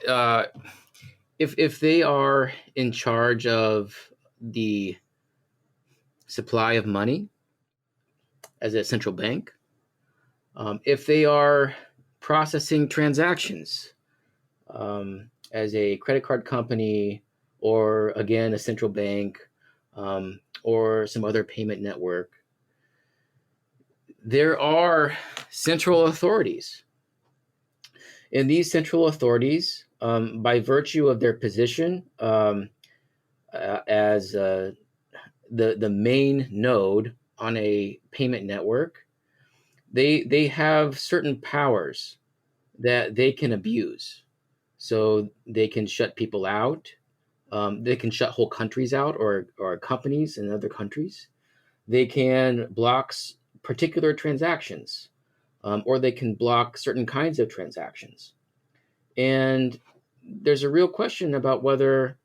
if they are in charge of the supply of money as a central bank, if they are processing transactions as a credit card company, or again, a central bank, or some other payment network, there are central authorities. And these central authorities, by virtue of their position as the main node on a payment network, they have certain powers that they can abuse. So they can shut people out. They can shut whole countries out, or companies in other countries. They can block particular transactions, or they can block certain kinds of transactions. And there's a real question about whether,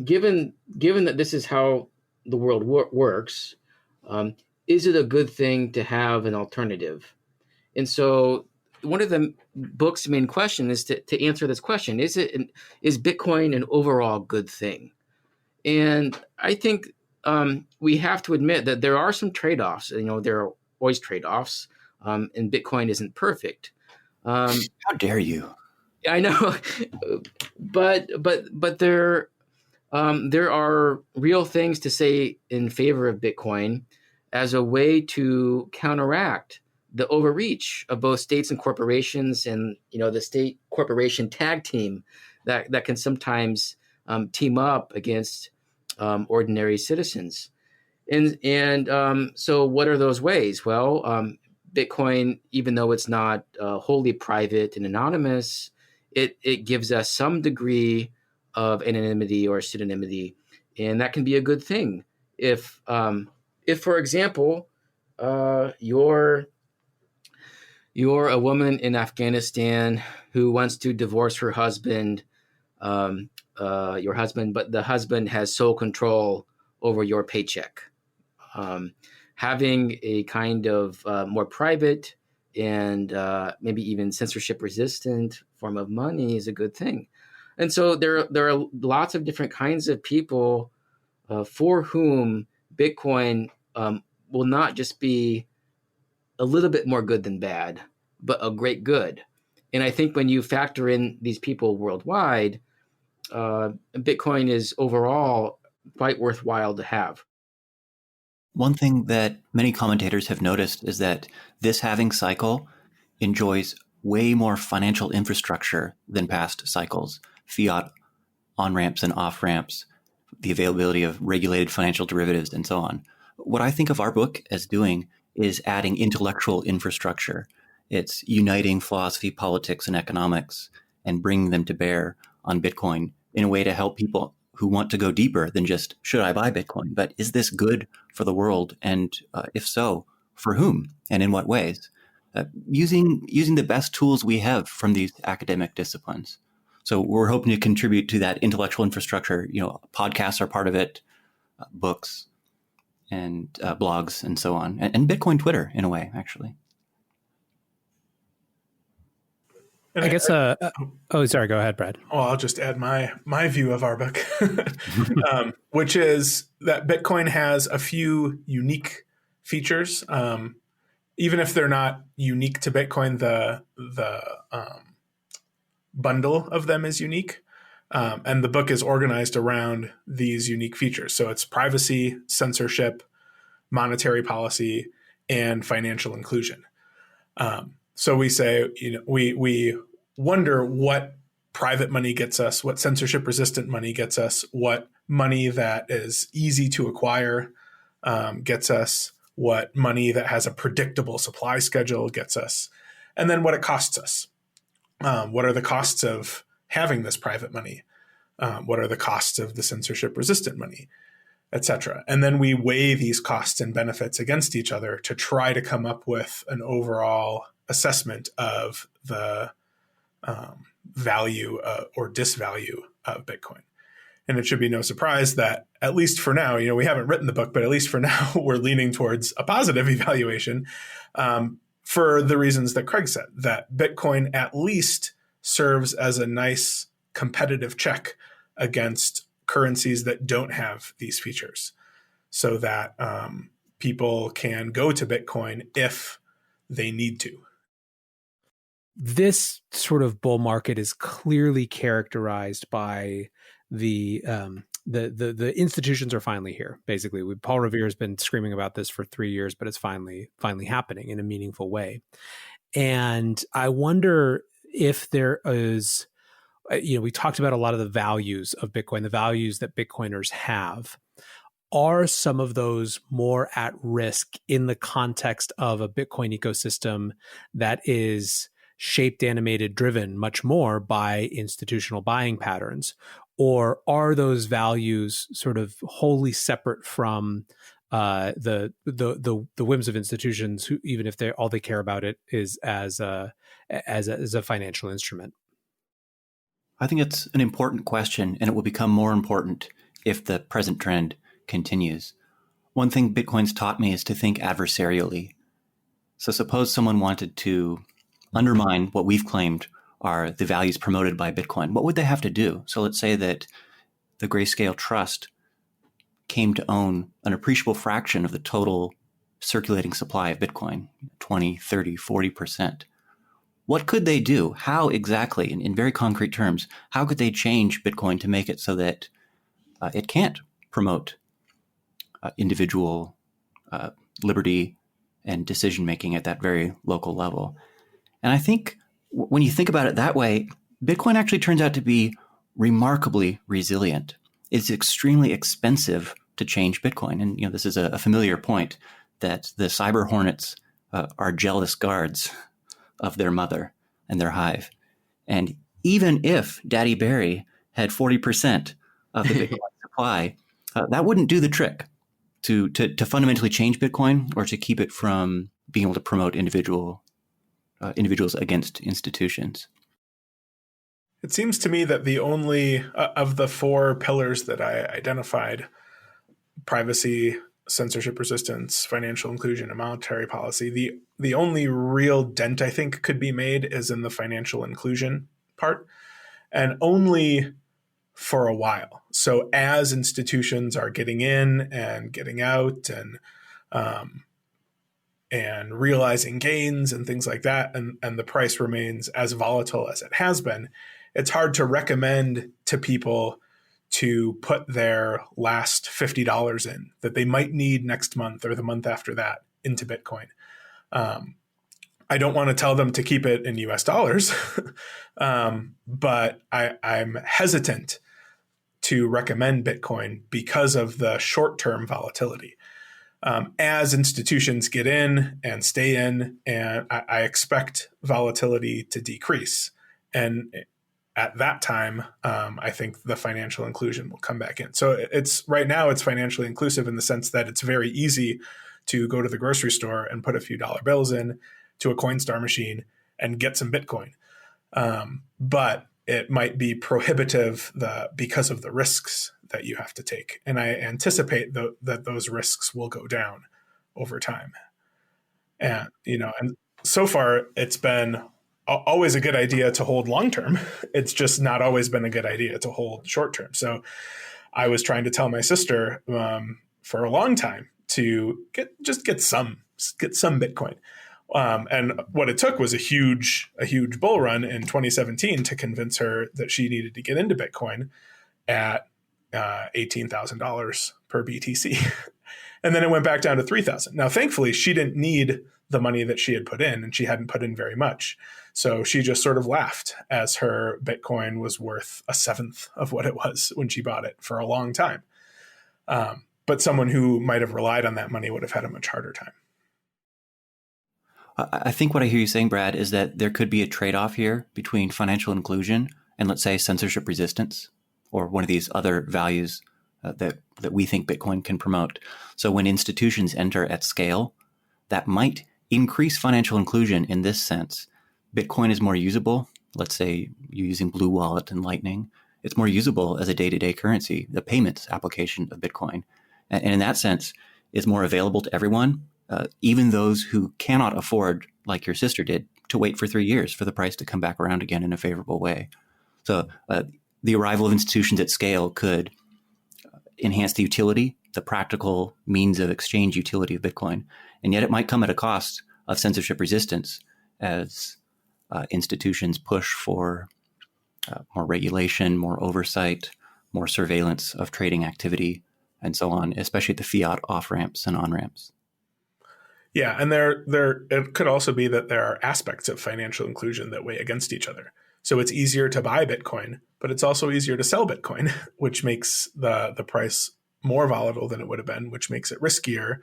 given that this is how the world works, is it a good thing to have an alternative? And so one of the book's main question is to answer this question: is Bitcoin an overall good thing? And I think we have to admit that there are some trade-offs. There are always trade-offs, and Bitcoin isn't perfect. How dare you? I know, but there are real things to say in favor of Bitcoin as a way to counteract the overreach of both states and corporations, and the state corporation tag team that can sometimes team up against ordinary citizens. And so what are those ways? Well, Bitcoin, even though it's not wholly private and anonymous, it gives us some degree of anonymity or pseudonymity, and that can be a good thing. If for example, you're a woman in Afghanistan who wants to divorce her husband, your husband, but the husband has sole control over your paycheck. Having a kind of more private and maybe even censorship-resistant form of money is a good thing. And so there are lots of different kinds of people for whom Bitcoin will not just be a little bit more good than bad, but a great good. And I think when you factor in these people worldwide, Bitcoin is overall quite worthwhile to have. One thing that many commentators have noticed is that this halving cycle enjoys way more financial infrastructure than past cycles: fiat on-ramps and off-ramps, the availability of regulated financial derivatives, and so on. What I think of our book as doing is adding intellectual infrastructure. It's uniting philosophy, politics, and economics and bringing them to bear on Bitcoin in a way to help people who want to go deeper than just, should I buy Bitcoin? But is this good for the world? And if so, for whom and in what ways? Using the best tools we have from these academic disciplines. So we're hoping to contribute to that intellectual infrastructure. Podcasts are part of it, books and blogs and so on, and Bitcoin Twitter in a way, actually. And I guess. Sorry. Go ahead, Brad. Well, I'll just add my view of our book, which is that Bitcoin has a few unique features. Even if they're not unique to Bitcoin, the bundle of them is unique. And the book is organized around these unique features. So it's privacy, censorship, monetary policy, and financial inclusion. So we say, we wonder what private money gets us, what censorship resistant money gets us, what money that is easy to acquire gets us, what money that has a predictable supply schedule gets us, and then what it costs us. What are the costs of having this private money? What are the costs of the censorship resistant money, et cetera? And then we weigh these costs and benefits against each other to try to come up with an overall assessment of the value or disvalue of Bitcoin. And it should be no surprise that, at least for now, we haven't written the book, but at least for now, we're leaning towards a positive evaluation for the reasons that Craig said, that Bitcoin at least serves as a nice competitive check against currencies that don't have these features, so that people can go to Bitcoin if they need to. This sort of bull market is clearly characterized by the institutions are finally here. Basically, Paul Revere has been screaming about this for 3 years, but it's finally happening in a meaningful way. And I wonder if there is, we talked about a lot of the values of Bitcoin, the values that Bitcoiners have. Are some of those more at risk in the context of a Bitcoin ecosystem that is shaped, animated, driven much more by institutional buying patterns? Or are those values sort of wholly separate from the whims of institutions, who, even if all they care about it is as a financial instrument? I think it's an important question, and it will become more important if the present trend continues. One thing Bitcoin's taught me is to think adversarially. So suppose someone wanted to undermine what we've claimed are the values promoted by Bitcoin. What would they have to do? So let's say that the Grayscale Trust came to own an appreciable fraction of the total circulating supply of Bitcoin, 20, 30, 40%. What could they do? How exactly, in very concrete terms, how could they change Bitcoin to make it so that it can't promote individual liberty and decision-making at that very local level? And I think when you think about it that way, Bitcoin actually turns out to be remarkably resilient. It's extremely expensive to change Bitcoin. And this is a familiar point, that the cyber hornets are jealous guards of their mother and their hive. And even if Daddy Barry had 40% of the Bitcoin supply, that wouldn't do the trick to fundamentally change Bitcoin or to keep it from being able to promote individuals against institutions. It seems to me that the only of the four pillars that I identified, privacy, censorship resistance, financial inclusion, and monetary policy, the only real dent I think could be made is in the financial inclusion part, and only for a while. So as institutions are getting in and getting out and realizing gains and things like that, and the price remains as volatile as it has been, it's hard to recommend to people to put their last $50 in that they might need next month or the month after that into Bitcoin. I don't want to tell them to keep it in US dollars, but I'm hesitant to recommend Bitcoin because of the short-term volatility. As institutions get in and stay in, and I expect volatility to decrease. And at that time, I think the financial inclusion will come back in. So right now it's financially inclusive in the sense that it's very easy to go to the grocery store and put a few dollar bills in to a Coinstar machine and get some Bitcoin. But it might be prohibitive because of the risks that you have to take. And I anticipate that those risks will go down over time. And, and so far it's been always a good idea to hold long-term. It's just not always been a good idea to hold short-term. So I was trying to tell my sister for a long time to get some Bitcoin. And what it took was a huge bull run in 2017 to convince her that she needed to get into Bitcoin at $18,000 per BTC. And then it went back down to 3,000. Now, thankfully, she didn't need the money that she had put in, and she hadn't put in very much. So she just sort of laughed as her Bitcoin was worth a seventh of what it was when she bought it for a long time. But someone who might have relied on that money would have had a much harder time. I think what I hear you saying, Brad, is that there could be a trade-off here between financial inclusion and, let's say, censorship resistance, or one of these other values that we think Bitcoin can promote. So when institutions enter at scale, that might increase financial inclusion in this sense. Bitcoin is more usable. Let's say you're using Blue Wallet and Lightning. It's more usable as a day-to-day currency, the payments application of Bitcoin. And in that sense, it's more available to everyone, even those who cannot afford, like your sister did, to wait for 3 years for the price to come back around again in a favorable way. So the arrival of institutions at scale could enhance the utility, the practical means of exchange utility of Bitcoin. And yet it might come at a cost of censorship resistance as institutions push for more regulation, more oversight, more surveillance of trading activity, and so on, especially at the fiat off-ramps and on-ramps. Yeah, and it could also be that there are aspects of financial inclusion that weigh against each other. So it's easier to buy Bitcoin, but it's also easier to sell Bitcoin, which makes the price more volatile than it would have been, which makes it riskier,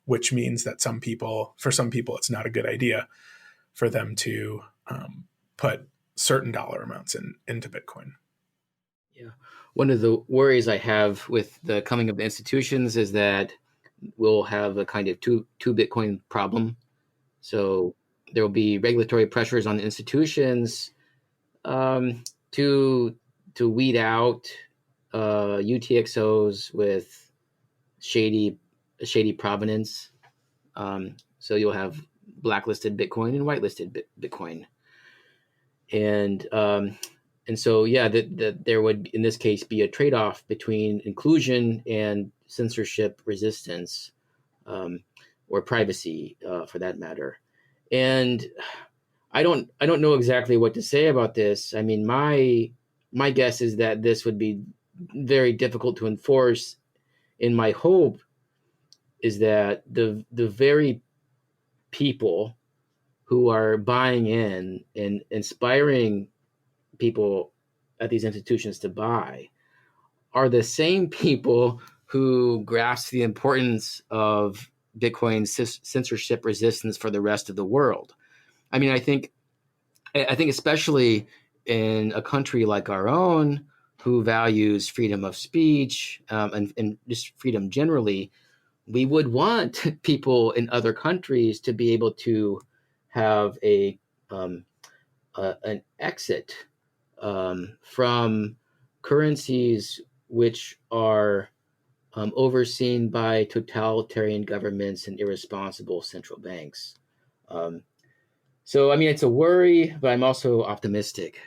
which means that for some people, it's not a good idea for them to put certain dollar amounts into Bitcoin. Yeah. One of the worries I have with the coming of the institutions is that we'll have a kind of two Bitcoin problem. So there will be regulatory pressures on the institutions to weed out UTXOs with shady provenance. So you'll have blacklisted Bitcoin and whitelisted Bitcoin, and so that there would in this case be a trade-off between inclusion and censorship resistance, or privacy, for that matter. And I don't know exactly what to say about this. I mean, my guess is that this would be very difficult to enforce. And my hope is that the very people who are buying in and inspiring people at these institutions to buy are the same people who grasp the importance of Bitcoin's censorship resistance for the rest of the world. I mean, I think especially in a country like our own, who values freedom of speech and just freedom generally, we would want people in other countries to be able to have an exit from currencies which are overseen by totalitarian governments and irresponsible central banks. So, I mean, it's a worry, but I'm also optimistic.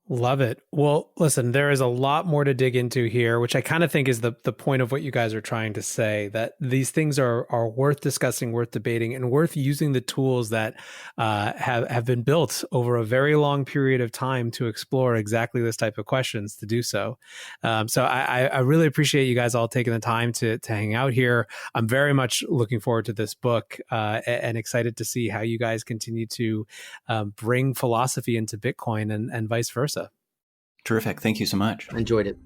Love it. Well, listen, there is a lot more to dig into here, which I kind of think is the point of what you guys are trying to say, that these things are worth discussing, worth debating, and worth using the tools that have been built over a very long period of time to explore exactly this type of questions to do so. So I really appreciate you guys all taking the time to hang out here. I'm very much looking forward to this book and excited to see how you guys continue to bring philosophy into Bitcoin and vice versa. Terrific. Thank you so much. I enjoyed it.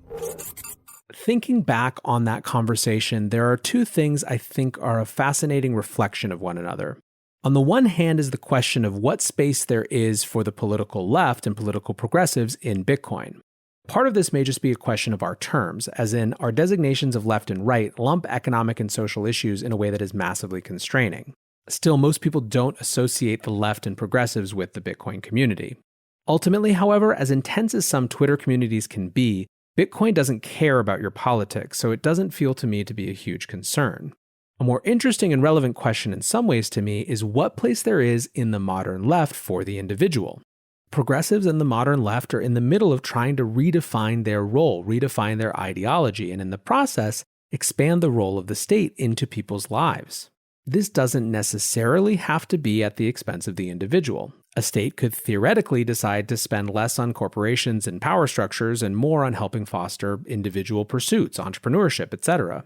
Thinking back on that conversation, there are two things I think are a fascinating reflection of one another. On the one hand is the question of what space there is for the political left and political progressives in Bitcoin. Part of this may just be a question of our terms, as in our designations of left and right lump economic and social issues in a way that is massively constraining. Still, most people don't associate the left and progressives with the Bitcoin community. Ultimately, however, as intense as some Twitter communities can be, Bitcoin doesn't care about your politics, so it doesn't feel to me to be a huge concern. A more interesting and relevant question in some ways to me is what place there is in the modern left for the individual. Progressives and the modern left are in the middle of trying to redefine their role, redefine their ideology, and in the process, expand the role of the state into people's lives. This doesn't necessarily have to be at the expense of the individual. A state could theoretically decide to spend less on corporations and power structures and more on helping foster individual pursuits, entrepreneurship, etc.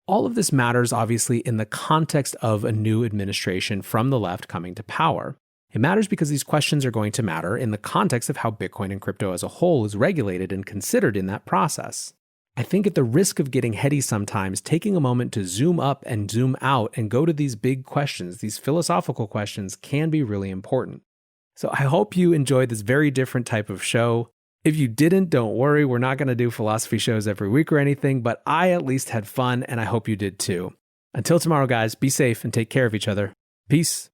All of this matters obviously in the context of a new administration from the left coming to power. It matters because these questions are going to matter in the context of how Bitcoin and crypto as a whole is regulated and considered in that process. I think at the risk of getting heady sometimes, taking a moment to zoom up and zoom out and go to these big questions, these philosophical questions, can be really important. So I hope you enjoyed this very different type of show. If you didn't, don't worry, we're not going to do philosophy shows every week or anything, but I at least had fun and I hope you did too. Until tomorrow, guys, be safe and take care of each other. Peace.